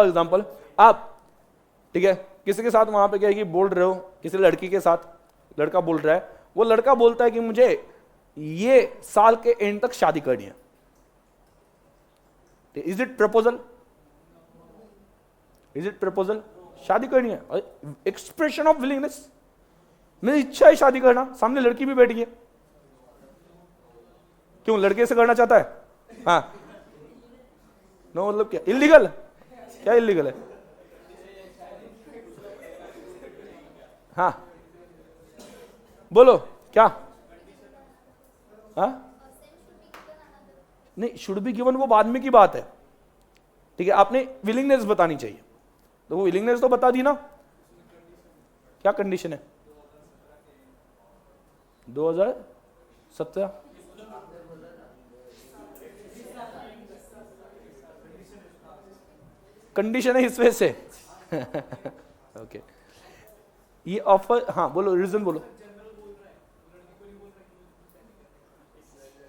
[SPEAKER 1] एग्जाम्पल आप, ठीक है, किसी के साथ वहां पे क्या है कि बोल रहे हो, किसी लड़की के साथ लड़का बोल रहा है, वो लड़का बोलता है कि मुझे ये साल के एंड तक शादी करनी है। Is it proposal? Is it proposal? शादी करनी है, एक्सप्रेशन ऑफ विलिंगनेस, मेरी इच्छा है शादी करना। सामने लड़की भी बैठी है, क्यों लड़के से करना चाहता है? हाँ नो मतलब क्या इलीगल? क्या इलीगल है? हाँ बोलो क्या? हाँ नहीं, शुड बी गिवन वो बाद में की बात है, ठीक है। आपने विलिंगनेस बतानी चाहिए, तो वो विलिंगनेस तो बता दी ना। क्या कंडीशन है? 2017 कंडीशन है इस वजह से। ओके ये ऑफर, हाँ बोलो रीजन बोलो।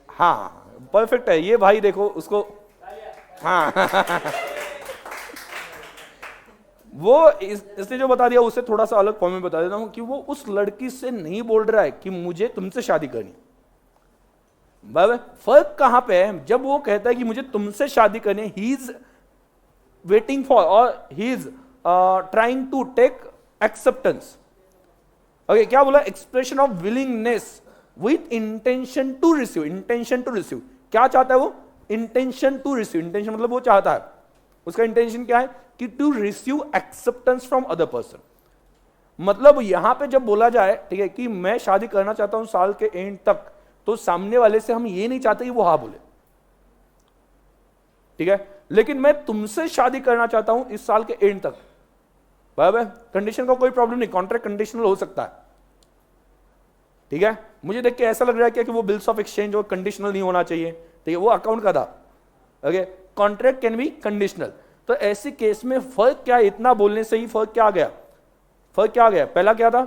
[SPEAKER 1] हाँ परफेक्ट है ये भाई, देखो उसको। हाँ वो इसने जो बता दिया उससे थोड़ा सा अलग फॉर्म में बता देता हूं कि वो उस लड़की से नहीं बोल रहा है कि मुझे तुमसे शादी करनी। फर्क कहां पे है? जब वो कहता है कि मुझे तुमसे शादी करनी, ही इज वेटिंग फॉर और he is trying to take acceptance. Okay क्या बोला? Expression of willingness with intention to receive. Intention to receive क्या चाहता है वो? Intention to receive. इंटेंशन मतलब वो चाहता है, उसका इंटेंशन क्या है कि to receive acceptance from other person. मतलब यहां पे जब बोला जाए, ठीक है, कि मैं शादी करना चाहता हूं साल के एंड तक, तो सामने वाले से हम ये नहीं चाहते कि वो हाँ बोले, ठीक है, लेकिन मैं तुमसे शादी करना चाहता हूं इस साल के एंड तक। बराबर, कंडीशन का कोई प्रॉब्लम नहीं, कॉन्ट्रैक्ट कंडीशनल हो सकता है, ठीक है। मुझे देख के ऐसा लग रहा है कि वो बिल्स ऑफ एक्सचेंज और कंडीशनल नहीं होना चाहिए, ठीक है, वो अकाउंट का था। Okay contract can be conditional. तो ऐसे केस में फर्क क्या है? इतना बोलने से ही फर्क क्या आ गया? फर्क क्या आ गया? पहला क्या था?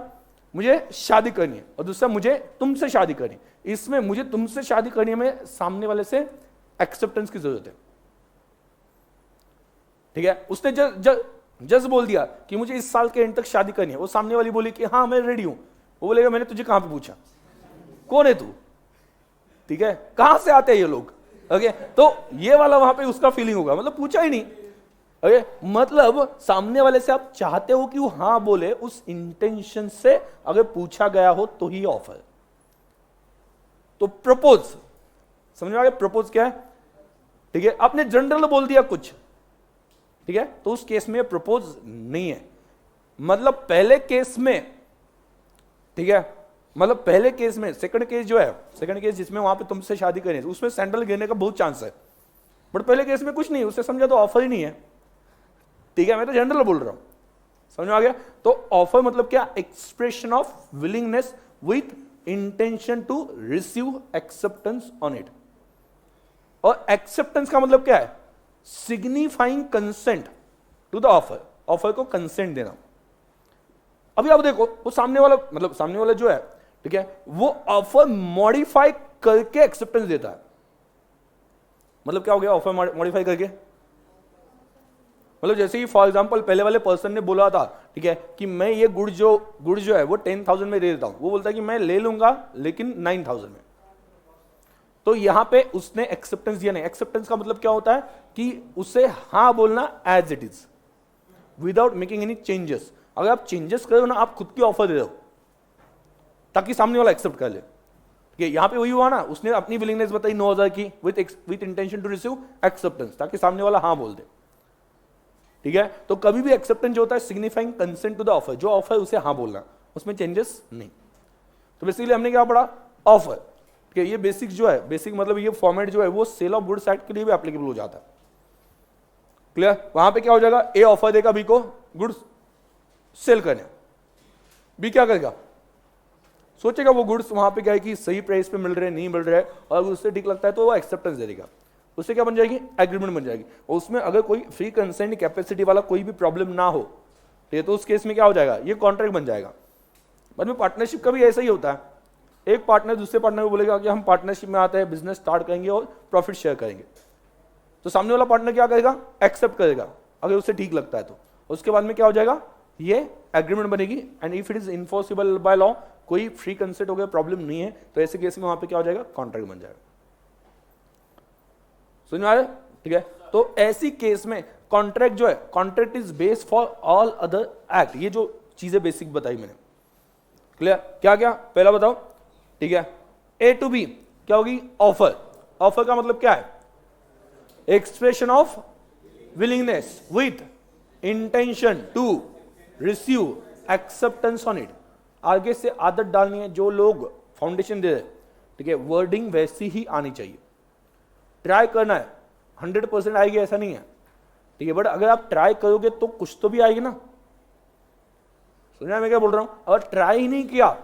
[SPEAKER 1] मुझे शादी करनी है, और दूसरा मुझे तुमसे शादी करनी है। इसमें मुझे तुमसे शादी करनी में सामने वाले से एक्सेप्टेंस की जरूरत है। ठीक है, उसने जज बोल दिया कि मुझे इस साल के एंड तक शादी करनी है, वो सामने वाली बोली कि हाँ मैं रेडी हूं, वो बोलेगा मैंने तुझे कहां पे पूछा, कौन है तू? ठीक है, कहां से आते हैं ये लोग? ओके, तो ये वाला वहां पे उसका फीलिंग होगा, मतलब पूछा ही नहीं। ओके, मतलब सामने वाले से आप चाहते हो कि वो हाँ बोले, उस इंटेंशन से अगर पूछा गया हो तो ही ऑफर। तो प्रपोज, समझ में आ गया प्रपोज क्या है? ठीक है, आपने जनरल बोल दिया कुछ, ठीक है, तो उस केस में प्रपोज नहीं है। मतलब पहले केस में, ठीक है, मतलब पहले केस में, सेकंड केस जो है, सेकंड केस जिसमें वहां पे तुमसे शादी करनी है, उसमें सैंडल गिरने का बहुत चांस है, बट पहले केस में कुछ नहीं, उससे समझा तो ऑफर ही नहीं है। ठीक है, मैं तो जनरल बोल रहा हूं, समझ में आ गया? तो ऑफर मतलब क्या? Expression of willingness with intention to receive acceptance on it. और एक्सेप्टेंस का मतलब क्या है? Signifying consent to the offer, offer को कंसेंट देना। अभी आप देखो, वो सामने वाला, मतलब सामने वाला जो है, ठीक है, वो ऑफर मॉडिफाई करके एक्सेप्टेंस देता है। मतलब क्या हो गया ऑफर मॉडिफाई करके? मतलब जैसे ही फॉर एग्जांपल पहले वाले पर्सन ने बोला था, ठीक है, कि मैं ये गुड़ जो है वो 10,000 में दे देता हूं, वो बोलता है कि मैं ले लूंगा लेकिन 9,000 में। तो यहां पे उसने एक्सेप्टेंस दिया नहीं। एक्सेप्टेंस का मतलब क्या होता है? कि उसे हां बोलना as it is, without making any changes. अगर आप चेंजेस करो ना, आप खुद की ऑफर दे दो ताकि सामने वाला एक्सेप्ट कर ले। ठीक है, यहां पे वही हुआ ना, उसने अपनी विलिंगनेस बताई 9,000 की with intention to receive acceptance, ताकि सामने वाला हां बोल दे। ठीक है, तो कभी भी एक्सेप्टेंस जो होता है signifying consent to the offer, जो ऑफर उसे हां बोलना, उसमें चेंजेस नहीं। तो बेसिकली हमने क्या पढ़ा? ऑफर। ठीक है, ये बेसिक जो है, बेसिक मतलब ये फॉर्मेट जो है वो सेल ऑफ गुड्स एक्ट के लिए भी एप्लीकेबल हो जाता है। क्लियर? वहां पे क्या हो जाएगा? ए ऑफर देगा बी को गुड्स सेल करने, बी क्या करेगा? सोचेगा वो गुड्स वहां पे क्या है कि सही प्राइस पे मिल रहे हैं, नहीं मिल रहा है, और उससे ठीक लगता है तो वो एक्सेप्टेंस दे देगा। उससे क्या बन जाएगी? एग्रीमेंट बन जाएगी। और उसमें अगर कोई फ्री कंसेंट कैपेसिटी वाला कोई भी प्रॉब्लम ना हो, तो उस केस में क्या हो जाएगा? ये कॉन्ट्रैक्ट बन जाएगा। बाद में पार्टनरशिप का भी ऐसा ही होता है, एक पार्टनर दूसरे पार्टनर को बोलेगा कि हम पार्टनरशिप में आते हैं, बिजनेस स्टार्ट करेंगे और प्रॉफिट शेयर करेंगे, तो सामने वाला पार्टनर क्या करेगा? एक्सेप्ट करेगा अगर उसे ठीक लगता है तो। उसके बाद में क्या हो जाएगा? ये एग्रीमेंट बनेगी, and if it is enforceable by law, कोई फ्री कंसेंट हो गया प्रॉब्लम नहीं है, तो ऐसे केस में वहां पे क्या हो जाएगा? कॉन्ट्रैक्ट बन जाएगा। समझ में आ रहा है? ठीक है, तो ऐसी केस में कॉन्ट्रैक्ट जो है, contract is based for all other act. ये जो चीजें बेसिक बताई मैंने, क्लियर? क्या क्या? पहला बताओ। ठीक है, ए टू बी क्या होगी? ऑफर। ऑफर का मतलब क्या है? Expression of willingness with intention to receive acceptance on it. आगे से आदत डालनी है, जो लोग फाउंडेशन दे रहे, ठीक है, वर्डिंग वैसी ही आनी चाहिए। ट्राई करना है, 100% आएगी ऐसा नहीं है, ठीक है, बट अगर आप ट्राई करोगे तो कुछ तो भी आएगी ना। समझा मैं क्या बोल रहा हूं? अगर ट्राई ही नहीं किया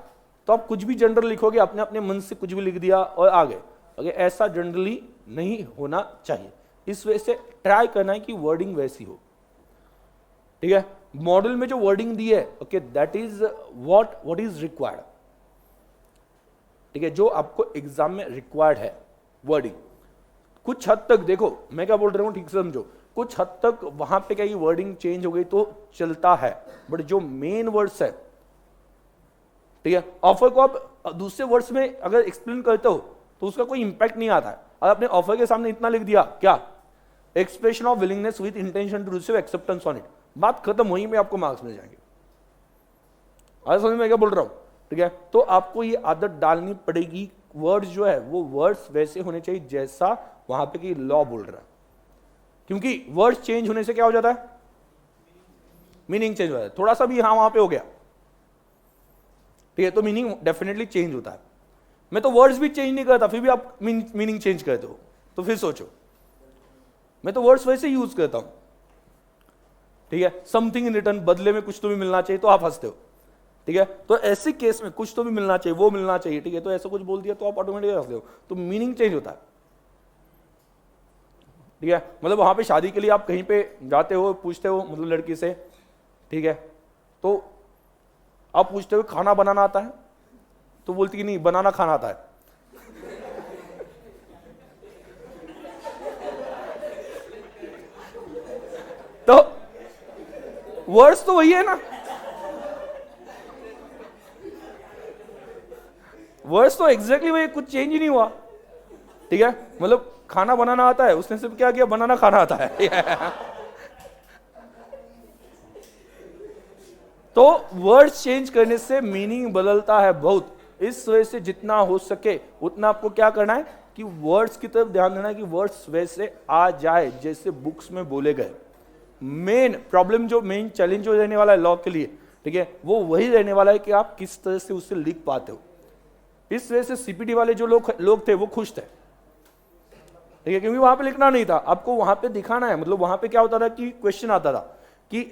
[SPEAKER 1] तो आप कुछ भी जनरल लिखोगे, अपने अपने मन से कुछ भी लिख दिया और आ गए। अगर ऐसा जनरली नहीं होना चाहिए, इस वजह से ट्राई करना है कि वर्डिंग वैसी हो। ठीक है, मॉडल में जो वर्डिंग दी है, okay, that is what is required. ठीक है, जो आपको एग्जाम में रिक्वायर्ड है वर्डिंग। कुछ हद तक देखो मैं क्या बोल रहा हूं, ठीक से समझो, कुछ हद तक वहां पे क्या वर्डिंग चेंज हो गई तो चलता है, बट जो मेन वर्ड्स है, ठीक है, ऑफर को आप दूसरे वर्ड्स में अगर एक्सप्लेन करते हो तो उसका कोई इंपैक्ट नहीं आता है। अगर आपने ऑफर के सामने इतना लिख दिया, क्या? Expression of willingness with intention to receive acceptance on it, बात खत्म, वहीं में आपको मार्क्स मिल जाएंगे। आज समझ में क्या बोल रहा हूं? ठीक है, तो आपको ये आदत डालनी पड़ेगी, वर्ड्स जो है वो वर्ड्स वैसे होने चाहिए जैसा वहां पे की लॉ बोल रहा है, क्योंकि वर्ड्स चेंज होने से क्या हो जाता है? मीनिंग चेंज हो जाता है। थोड़ा सा भी यहां वहां पे हो गया, ठीक है, तो मीनिंग डेफिनेटली चेंज होता है। मैं तो वर्ड्स भी चेंज नहीं करता, फिर भी आप मीनिंग चेंज करते हो, तो फिर सोचो, मैं तो वर्ड्स वैसे यूज करता हूं। ठीक है, समथिंग इन रिटर्न, बदले में कुछ तो भी मिलना चाहिए, तो आप हंसते हो। ठीक है, तो ऐसे केस में कुछ तो भी मिलना चाहिए, वो मिलना चाहिए, ठीक है, तो ऐसा कुछ बोल दिया तो आप ऑटोमेटिकली हंसते हो, तो मीनिंग चेंज होता है। ठीक है, मतलब वहां पे शादी के लिए आप कहीं पे जाते हो, पूछते हो मतलब लड़की से, ठीक है, तो आप पूछते हो खाना बनाना आता है, तो बोलती कि नहीं बनाना खाना आता है। तो वर्ड्स तो वही है ना, वर्ड्स तो एग्जैक्टली वही, कुछ चेंज ही नहीं हुआ। ठीक है, मतलब खाना बनाना आता है, उसने सिर्फ क्या किया, बनाना खाना आता है। तो वर्ड्स चेंज करने से मीनिंग बदलता है बहुत। इस वजह से जितना हो सके उतना आपको क्या करना है कि वर्ड्स की तरफ ध्यान देना है कि वर्ड्स वैसे आ जाए जैसे बुक्स में बोले गए। मेन प्रॉब्लम, जो मेन चैलेंज जो रहने वाला है लॉ के लिए, ठीक है, वो वही रहने वाला है कि आप किस तरह से उसे लिख पाते हो। इस वजह से सीपीटी वाले जो लोग थे वो खुश थे, ठीक है, क्योंकि वहां पे लिखना नहीं था, आपको वहां पे दिखाना है। मतलब वहां पे क्या होता था कि क्वेश्चन आता था कि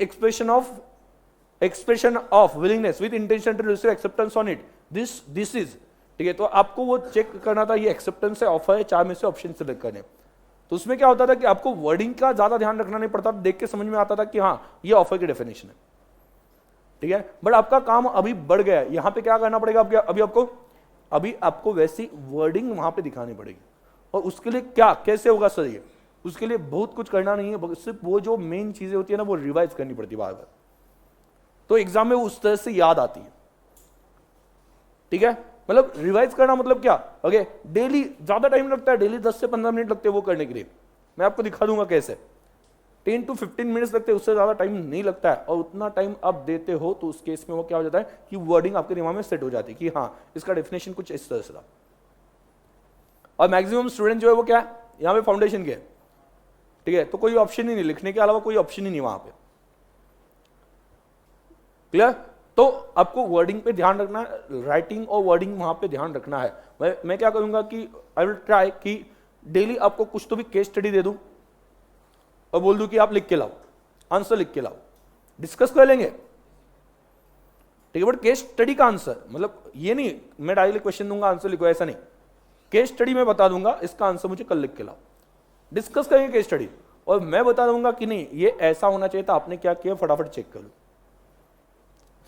[SPEAKER 1] expression of willingness with intention to receive acceptance on it, this is, ठीक है, तो आपको वो चेक करना था ये एक्सेप्टेंस है, ऑफर है, 4 में से ऑप्शन सेलेक्ट करने। तो उसमें क्या होता था कि आपको वर्डिंग का ज्यादा ध्यान रखना नहीं पड़ता, देख के समझ में आता था कि हाँ ये ऑफर की डेफिनेशन है, ठीक है। बट आपका काम अभी बढ़ गया है, यहां पे क्या करना पड़ेगा, अभी आपको वैसी वर्डिंग वहां पे दिखानी पड़ेगी। और उसके लिए क्या कैसे होगा सर, ये उसके लिए बहुत कुछ करना नहीं है, सिर्फ वो जो मेन चीजें होती है ना वो रिवाइज करनी पड़ती है बार बार, तो एग्जाम में उस तरह से याद आती है। ठीक है, मतलब रिवाइज करना मतलब क्या, ओके, डेली ज्यादा टाइम लगता है, डेली 10 से 15 मिनट लगते हैं वो करने के लिए। मैं आपको दिखा दूंगा कैसे, 10 to 15 मिनट्स लगते हैं, उससे ज्यादा टाइम नहीं लगता है। और उतना टाइम आप देते हो तो उस केस में वो क्या हो जाता है कि वर्डिंग आपके दिमाग में सेट हो जाती है कि हाँ इसका डेफिनेशन कुछ इस तरह से था। और मैक्सिमम स्टूडेंट जो है वो क्या है, यहाँ पे फाउंडेशन के, ठीक है, तो कोई ऑप्शन ही नहीं, लिखने के अलावा कोई ऑप्शन ही नहीं वहां पे। क्लियर? तो आपको वर्डिंग पे ध्यान रखना है, राइटिंग और वर्डिंग वहां पे ध्यान रखना है। मैं क्या करूंगा कि आई विल ट्राई कि डेली आपको कुछ तो भी केस स्टडी दे दूं और बोल दूं कि आप लिख के लाओ, आंसर लिख के लाओ, डिस्कस कर लेंगे, ठीक है। बट केस स्टडी का आंसर, मतलब ये नहीं मैं डायरेक्टली क्वेश्चन दूंगा आंसर लिखो, ऐसा नहीं। केस स्टडी में बता दूंगा इसका आंसर मुझे कल लिख के लाओ, डिस्कस करेंगे केस स्टडी, और मैं बता दूंगा कि नहीं ये ऐसा होना चाहिए था, आपने क्या किया फटाफट चेक कर लो।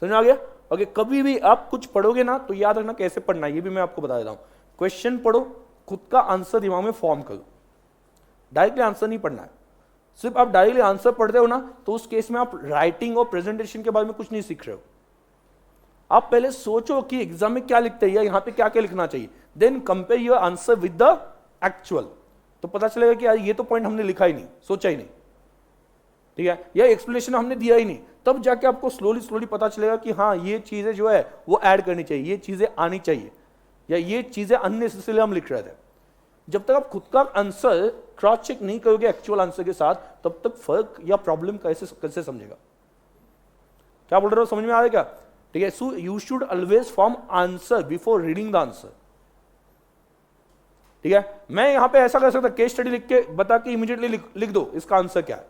[SPEAKER 1] समझ आ गया? ओके, कभी भी आप कुछ पढ़ोगे ना तो याद रखना कैसे पढ़ना है, ये भी मैं आपको बता देता हूं। क्वेश्चन पढ़ो, खुद का आंसर दिमाग में फॉर्म करो, डायरेक्टली आंसर नहीं पढ़ना है। सिर्फ आप डायरेक्टली आंसर पढ़ते हो ना तो उस केस में आप राइटिंग और प्रेजेंटेशन के बारे में कुछ नहीं सीख रहे हो। आप पहले सोचो कि एग्जाम में क्या लिखते हैं या यहां पे क्या क्या लिखना चाहिए, then compare your answer with the actual, तो पता चलेगा कि यार ये तो पॉइंट हमने लिखा ही नहीं, सोचा ही नहीं, ठीक है, या एक्सप्लेनेशन हमने दिया ही नहीं। तब जाके आपको स्लोली पता चलेगा कि हाँ ये चीजें जो है वो ऐड करनी चाहिए, ये चीजें आनी चाहिए, या ये चीजें अननेसेसरी हम लिख रहे थे। जब तक आप खुद का आंसर क्रॉस चेक नहीं करोगे एक्चुअल आंसर के साथ, तब तक फर्क या प्रॉब्लम कैसे समझेगा। क्या बोल रहे हो, समझ में आ रहा है क्या? ठीक है, so you should always form answer before reading the answer. ठीक है, मैं यहां पे ऐसा कर सकता केस स्टडी लिख के बता के इमीडिएटली लिख दो इसका आंसर क्या है,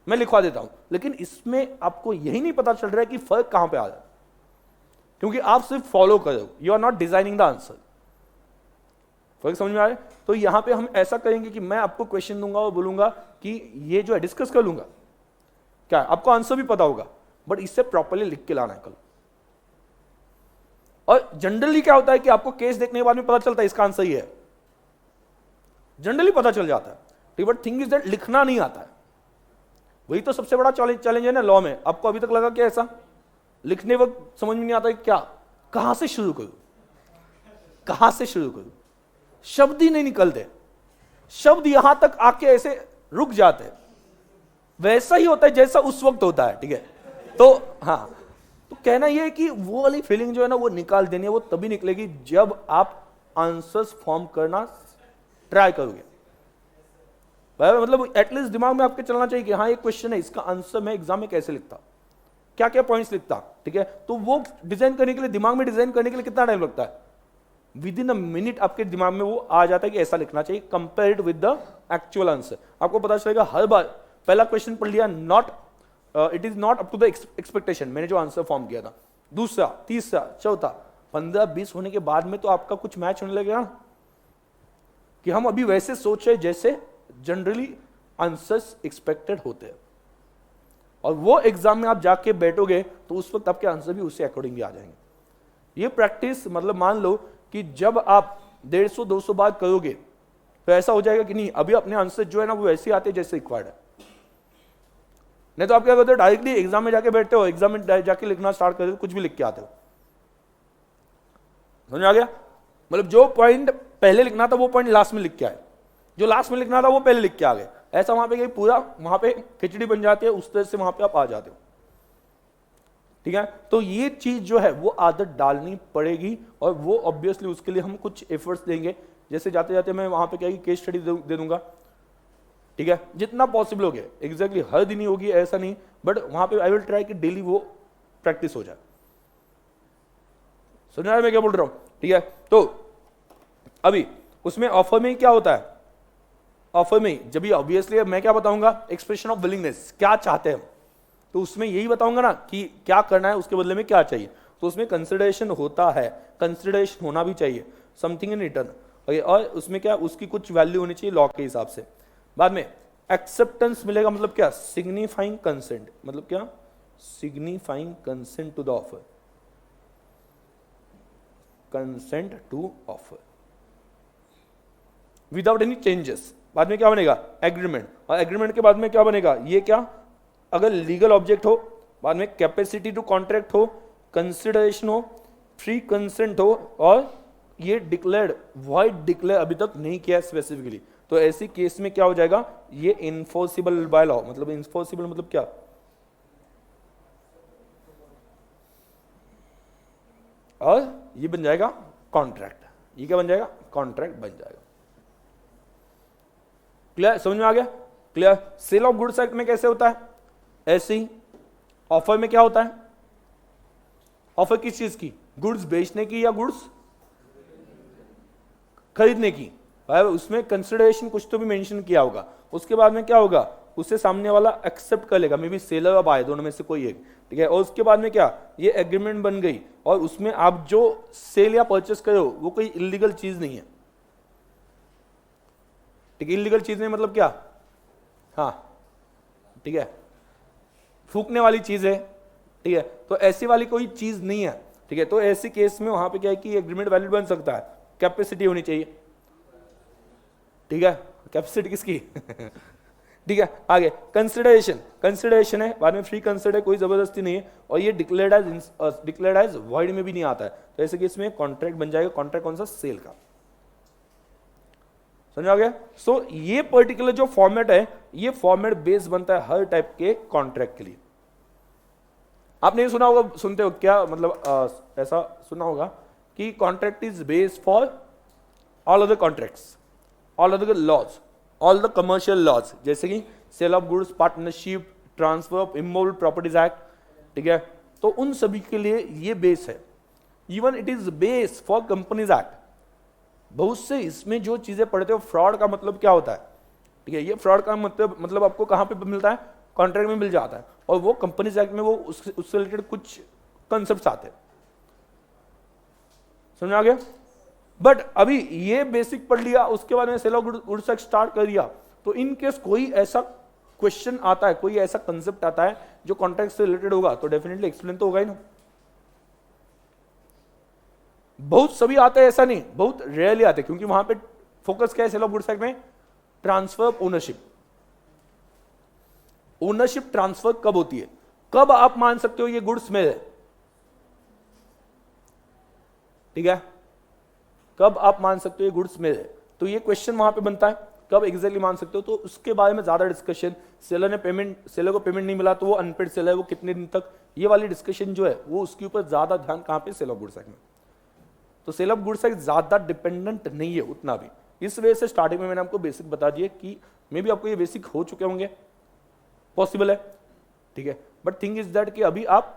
[SPEAKER 1] मैं लिखवा देता हूं, लेकिन इसमें आपको यही नहीं पता चल रहा है कि फर्क कहां पे आ रहा है, क्योंकि आप सिर्फ फॉलो करो, you are not designing the answer. फर्क समझ में आ रहा है? तो यहां पे हम ऐसा करेंगे कि मैं आपको क्वेश्चन दूंगा और बोलूंगा कि ये जो है डिस्कस कर लूंगा, क्या आपको आंसर भी पता होगा, बट इससे प्रॉपरली लिख के लाना है कल। और जनरली क्या होता है कि आपको केस देखने के बाद में पता चलता है इसका आंसर ही है, जनरली पता चल जाता है, ठीक, बट थिंग इज दैट लिखना नहीं आता है। वही तो सबसे बड़ा चैलेंज है ना लॉ में। आपको अभी तक लगा क्या ऐसा लिखने वक्त समझ में नहीं आता है क्या, कहां से शुरू करूं, कहां से शुरू करूं, शब्द ही नहीं निकलते, शब्द यहां तक आके ऐसे रुक जाते हैं। वैसा ही होता है जैसा उस वक्त होता है, ठीक है। तो हाँ, तो कहना यह है कि वो वाली फीलिंग जो है ना वो निकाल देनी है, वो तभी निकलेगी जब आप आंसर्स फॉर्म करना ट्राई करोगे। मतलब एटलीस्ट दिमाग में आपके चलना चाहिए कि हाँ ये क्वेश्चन है, इसका आंसर मैं एग्जाम में कैसे लिखता, क्या क्या पॉइंट्स लिखता, ठीक है। तो वो डिजाइन करने के लिए, दिमाग में डिजाइन करने के लिए कितना टाइम लगता है, विद इन अ मिनट आपके दिमाग में वो आ जाता है कि ऐसा लिखना चाहिए compared with the actual answer. आपको पता चलेगा हर बार पहला क्वेश्चन पढ़ लिया, not it is not up to the expectation, मैंने जो आंसर फॉर्म किया था, दूसरा, तीसरा, चौथा, 15-20 होने के बाद में तो आपका कुछ मैच होने लगेगा कि हम अभी वैसे सोच रहे जैसे जनरली आंसर्स एक्सपेक्टेड होते हैं। और वो एग्जाम में आप जाके बैठोगे तो उस वक्त आपके आंसर भी उससे अकॉर्डिंगली आ जाएंगे। ये प्रैक्टिस मतलब मान लो कि जब आप 150-200 बार करोगे तो ऐसा हो जाएगा कि नहीं अभी अपने आंसर जो है ना वो वैसे आते जैसे रिक्वायर्ड है। नहीं तो आप क्या करते हो, डायरेक्टली एग्जाम में जाके बैठते हो, एग्जाम में जाके लिखना स्टार्ट करते हो, कुछ भी लिख के आते हो। समझ आ गया? मतलब जो पॉइंट पहले लिखना था वो पॉइंट लास्ट में लिख के आए, जो लास्ट में लिखना था वो पहले लिख के आ गए। ऐसा वहां पे पूरा वहां पे खिचड़ी बन जाती है, उस तरह से वहां पे आप आ जाते हो। ठीक है, तो ये चीज जो है वो आदत डालनी पड़ेगी और वो ऑब्वियसली उसके लिए हम कुछ एफर्ट्स देंगे। जैसे जाते जाते मैं वहां पे क्या केस स्टडी दे दूंगा, ठीक है, जितना पॉसिबल हो गया। एग्जैक्टली हर दिन ही होगी ऐसा नहीं, बट वहां पे आई विल ट्राई कि डेली वो प्रैक्टिस हो जाए। समझ रहा है मैं क्या बोल रहा हूं? ठीक है, तो अभी उसमें ऑफर में क्या होता है, ऑफर में जब भी ऑब्वियसली मैं क्या बताऊंगा, एक्सप्रेशन ऑफ विलिंगनेस, क्या चाहते हैं, तो उसमें यही बताऊंगा ना कि क्या करना है, उसके बदले में क्या चाहिए। तो उसमें कंसिडरेशन होता है, कंसिडरेशन होना भी चाहिए, समथिंग इन रिटर्न। ओके, और उसमें क्या उसकी कुछ वैल्यू होनी चाहिए लॉ के हिसाब से। बाद में एक्सेप्टेंस मिलेगा, मतलब क्या, सिग्निफाइंग कंसेंट, मतलब क्या, signifying consent to the offer, consent to offer without any changes. बाद में क्या बनेगा, एग्रीमेंट, और एग्रीमेंट के बाद में क्या बनेगा, ये क्या, अगर लीगल ऑब्जेक्ट हो, बाद में कैपेसिटी टू कॉन्ट्रैक्ट हो, कंसिडरेशन हो, फ्री कंसेंट हो, और ये डिक्लेयर्ड, वॉइड डिक्लेयर अभी तक नहीं किया स्पेसिफिकली, तो ऐसी केस में क्या हो जाएगा, ये इन्फोर्सिबल बाय लॉ। मतलब इन्फोर्सिबल मतलब क्या, और ये बन जाएगा कॉन्ट्रैक्ट। ये क्या बन जाएगा, कॉन्ट्रैक्ट बन जाएगा। क्लियर, समझ में आ गया? Clear. Sale of goods act में कैसे होता है, ऐसे ही ऑफर में क्या होता है, ऑफर किस चीज की, गुड्स बेचने की या गुड्स खरीदने की। भाई उसमें कंसिडरेशन कुछ तो भी मेंशन किया होगा, उसके बाद में क्या होगा, उससे सामने वाला एक्सेप्ट कर लेगा, मे बी सेलर और बायर दोनों में से कोई एक, ठीक है। और उसके बाद में क्या, ये एग्रीमेंट बन गई, और उसमें आप जो सेल या परचेस करो वो कोई इलीगल चीज नहीं है, ठीक है। इलीगल चीज नहीं मतलब क्या, हाँ ठीक है, फूकने वाली चीज है, ठीक है, तो ऐसी वाली कोई चीज नहीं है, ठीक है। तो ऐसे केस में वहां पे क्या है कि एग्रीमेंट वैलिड बन सकता है, कैपेसिटी होनी चाहिए, ठीक है, कैपेसिटी किसकी ठीक है। आगे कंसिडरेशन, कंसिडरेशन है, बाद में फ्री कंसिडर, कोई जबरदस्ती नहीं है, और ये डिक्लेयर्ड एज वॉइड में भी नहीं आता है, तो ऐसे केस में कॉन्ट्रैक्ट बन जाएगा। कॉन्ट्रैक्ट कौन सा, सेल का, समझ आ गया। सो ये पर्टिकुलर जो फॉर्मेट है, ये फॉर्मेट बेस बनता है हर टाइप के कॉन्ट्रैक्ट के लिए। आपने ये सुना होगा, सुनते हो क्या, मतलब ऐसा सुना होगा कि contract is base for all other contracts, all other laws, all the commercial laws, जैसे कि sale of goods, partnership, transfer of immovable properties act, ठीक है। तो उन सभी के लिए ये बेस है। Even it is base for companies act. बहुत से इसमें जो चीजें पढ़ते हो, फ्रॉड का मतलब क्या होता है, ठीक है, ये फ्रॉड का मतलब आपको कहां पे मिलता है, कॉन्ट्रैक्ट में मिल जाता है, और वो कंपनीज एक्ट में वो उससे रिलेटेड कुछ कंसेप्ट्स आते हैं, समझ आ गया। बट अभी ये बेसिक पढ़ लिया, उसके बाद में sale of goods act start कर दिया, तो इन केस कोई ऐसा क्वेश्चन आता है, कोई ऐसा कंसेप्ट आता है जो कॉन्ट्रैक्ट से रिलेटेड होगा, तो डेफिनेटली एक्सप्लेन तो होगा ही ना। बहुत सभी आते हैं ऐसा नहीं, बहुत रेयरली आते, क्योंकि वहां पे फोकस क्या है सेल ऑफ गुड्स एक्ट में, transfer of ownership. Ownership transfer कब होती है, कब आप मान सकते हो ये गुड्स में है, ठीक है, कब आप मान सकते हो ये गुड्स में है, तो ये क्वेश्चन वहां पे बनता है, कब एग्जैक्टली मान सकते हो। तो उसके बारे में ज्यादा डिस्कशन, सेलर को पेमेंट नहीं मिला तो वो अनपेड सेलर है, वो कितने दिन तक, ये वाली डिस्कशन जो है वो उसके ऊपर ज्यादा ध्यान कहां पे, सेल ऑफ गुड्स एक्ट में। तो सेल ऑफ गुड्स एक्ट ज्यादा डिपेंडेंट नहीं है उतना भी, इस वजह से स्टार्टिंग में मैंने आपको बेसिक बता दिया कि मे बी आपको ये बेसिक हो चुके होंगे, पॉसिबल है, ठीक है। बट थिंग इज दैट कि अभी आप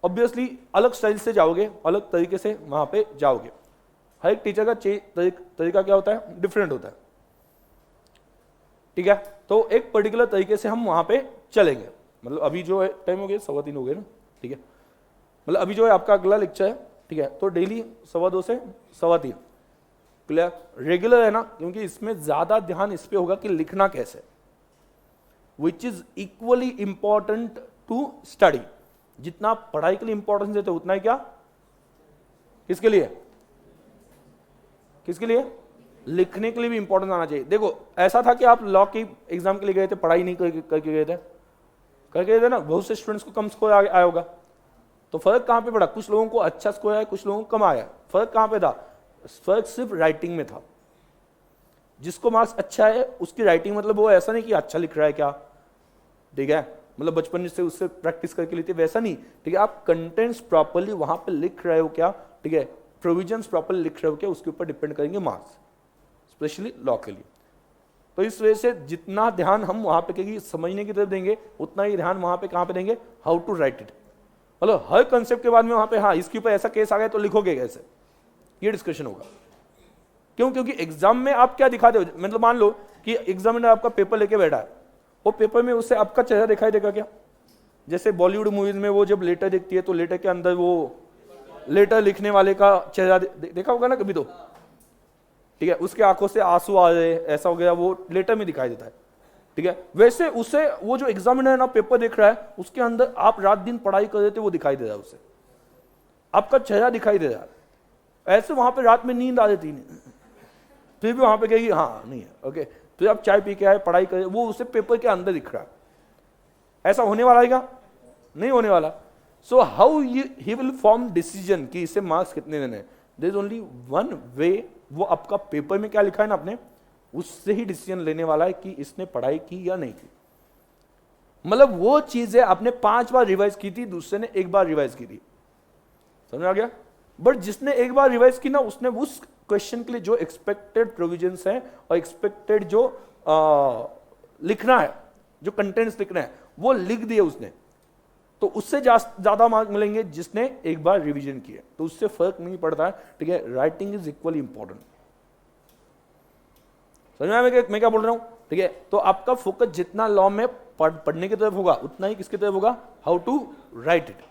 [SPEAKER 1] ऑब्वियसली अलग स्टाइल से जाओगे, अलग तरीके से वहां पे जाओगे। हर एक टीचर का तरीका क्या होता है, डिफरेंट होता है, ठीक है। तो एक पर्टिकुलर तरीके से हम वहां पे चलेंगे। मतलब अभी जो है टाइम हो गया, 2:15 हो गए ना, ठीक है। मतलब अभी जो है आपका अगला लेक्चर है, ठीक है, तो डेली 2:15 से 3:15, क्लियर, रेगुलर है ना, क्योंकि इसमें ज्यादा ध्यान इस पे होगा कि लिखना कैसे, which is equally important to study. जितना आप पढ़ाई के लिए इंपॉर्टेंस देते हो उतना ही क्या किसके लिए, किसके लिए, लिखने के लिए भी इंपॉर्टेंस आना चाहिए। देखो ऐसा था कि आप लॉ की एग्जाम के लिए गए थे, पढ़ाई नहीं करके गए थे ना, बहुत से स्टूडेंट्स को कम स्कोर आया होगा। तो फर्क कहां पे पड़ा, कुछ लोगों को अच्छा स्कोर आया, कुछ लोगों को कम आया। फर्क कहां पे था, फर्क सिर्फ राइटिंग में था। जिसको मार्क्स अच्छा है उसकी राइटिंग, मतलब वो ऐसा नहीं कि अच्छा लिख रहा है क्या, ठीक है, मतलब बचपन से उससे प्रैक्टिस करके लेते, वैसा नहीं, ठीक है, आप कंटेंट्स प्रॉपर्ली वहां पे लिख रहे हो क्या, ठीक है, प्रोविजंस प्रॉपर्ली लिख रहे हो क्या, उसके ऊपर डिपेंड करेंगे मार्क्स, स्पेशली लॉ के लिए। तो इस वजह से जितना ध्यान हम वहां पे समझने की तरफ देंगे, उतना ही ध्यान वहां पे कहां पे देंगे, हाउ टू राइट इट। मतलब हर कंसेप्ट के बाद में वहां पे हाँ इसके ऊपर ऐसा केस आ गया तो लिखोगे कैसे, ये डिस्कशन होगा। क्यों, क्योंकि एग्जाम में आप क्या दिखाते हो, मतलब मान लो कि एग्जामिनर आपका पेपर लेके बैठा है, वो पेपर में उससे आपका चेहरा दिखाई देगा क्या। जैसे बॉलीवुड मूवीज में वो जब लेटर दिखती है तो लेटर के अंदर वो लेटर लिखने वाले का चेहरा देखा होगा ना कभी तो, ठीक है, उसके आंखों से आंसू आ रहे ऐसा हो गया, वो लेटर में दिखाई देता है, ठीक है। वैसे उसे वो जो एग्जामिनर ना पेपर देख रहा है उसके अंदर आप रात दिन पढ़ाई कर रहे थे वो दिखाई दे रहा है, उसे आपका चेहरा दिखाई दे रहा है। ऐसे वहां पे रात में नींद आ जाती नहीं, फिर भी वहां पे कहेगी हाँ नहीं है, ओके, फिर आप चाय पी के आए, पढ़ाई करे, वो उसे पेपर के अंदर दिख रहा है। ऐसा होने वाला है क्या, नहीं होने वाला। So how he will form decision कि इसे मार्क्स कितने देने हैं, there is only one way, वो आपका पेपर में क्या लिखा है ना आपने, उससे ही डिसीजन लेने वाला है कि इसने पढ़ाई की या नहीं की। मतलब वो चीजें आपने 5 बार रिवाइज की थी, दूसरे ने 1 बार रिवाइज की थी, समझ आ गया। बट जिसने 1 बार रिवाइज की ना, उसने उस क्वेश्चन के लिए जो एक्सपेक्टेड प्रोविजंस हैं और एक्सपेक्टेड जो लिखना है, जो कंटेंट्स लिखना है वो लिख दिए उसने, तो उससे ज्यादा मार्क मिलेंगे जिसने 1 बार रिवीजन किया। तो उससे फर्क नहीं पड़ता है, ठीक है, राइटिंग इज इक्वली इंपॉर्टेंट। समझ में आया मैं क्या बोल रहा हूं, ठीक है। तो आपका फोकस जितना लॉ में पढ़ने की तरफ होगा उतना ही किसकी तरफ होगा, how to write it.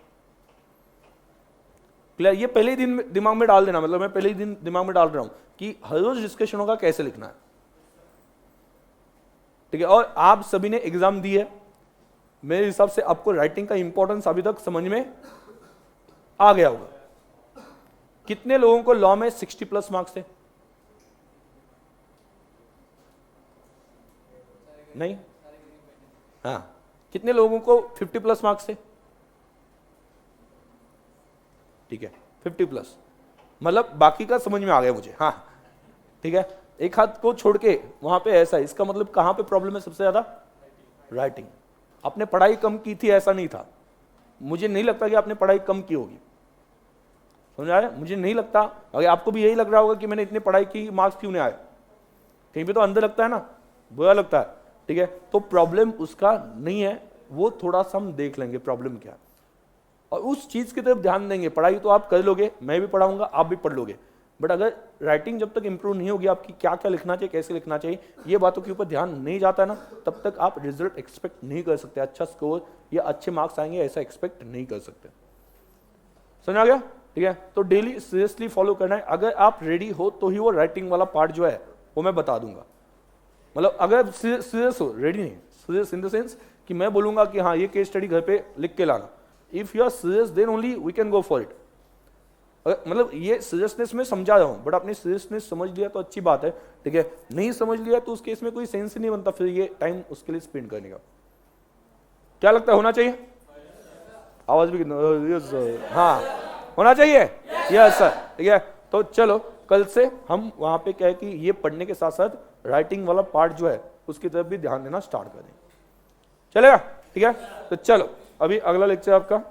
[SPEAKER 1] Clear, ये पहले ही दिन दिमाग में डाल देना, मतलब मैं पहले ही दिन दिमाग में डाल रहा हूं कि हर रोज डिस्कशन होगा कैसे लिखना है, ठीक है। और आप सभी ने एग्जाम दी है, मेरे हिसाब से आपको राइटिंग का इंपॉर्टेंस अभी तक समझ में आ गया होगा। कितने लोगों को लॉ में 60+ मार्क्स थे, नहीं, हाँ, कितने लोगों को 50+ मार्क्स थे, ठीक है, 50+, मतलब बाकी का समझ में आ गया मुझे, हाँ ठीक है। एक हाथ को छोड़ के वहां पे ऐसा है, इसका मतलब कहां पे प्रॉब्लम है सबसे ज्यादा, राइटिंग। आपने पढ़ाई कम की थी ऐसा नहीं था, मुझे नहीं लगता कि आपने पढ़ाई कम की होगी, समझ आया, मुझे नहीं लगता। अगर आपको भी यही लग रहा होगा कि मैंने इतनी पढ़ाई की, मार्क्स क्यों नहीं आए, कहीं पे तो अंदर लगता है ना, बुरा लगता है, ठीक है। तो प्रॉब्लम उसका नहीं है, वो थोड़ा सा हम देख लेंगे प्रॉब्लम क्या है और उस चीज की तरफ ध्यान देंगे। पढ़ाई तो आप कर लोगे, मैं भी पढ़ाऊंगा, आप भी पढ़ लोगे, बट अगर राइटिंग जब तक इंप्रूव नहीं होगी, आपकी क्या क्या लिखना चाहिए, कैसे लिखना चाहिए, ये बातों के ऊपर ध्यान नहीं जाता है ना, तब तक आप रिजल्ट एक्सपेक्ट नहीं कर सकते, अच्छा स्कोर या अच्छे मार्क्स आएंगे ऐसा एक्सपेक्ट नहीं कर सकते। समझ आ गया, ठीक है। तो डेली सीरियसली फॉलो करना है। अगर आप रेडी हो तो ही वो राइटिंग वाला पार्ट जो है वो मैं बता दूंगा। मतलब अगर सीरियस हो, रेडी नहीं, सीरियस इन द सेंस कि मैं बोलूंगा कि हाँ ये केस स्टडी घर पे लिख के लाना, if you are serious then only we can go for it. मतलब ये सीरियसनेस में समझा रहा हूं, बट आपने सीरियसनेस समझ लिया तो अच्छी बात है, ठीक है, नहीं समझ लिया तो उस केस में कोई सेंस नहीं बनता फिर ये टाइम उसके लिए स्पेंड करने का। क्या लगता है होना चाहिए, आवाज भी, हाँ होना चाहिए, यस सर, ठीक है। तो चलो कल से हम वहां पे क्या है कि ये पढ़ने के साथ साथ राइटिंग वाला पार्ट जो है उसकी तरफ भी ध्यान देना स्टार्ट कर दें, चलेगा, ठीक है। तो चलो अभी अगला लेक्चर आपका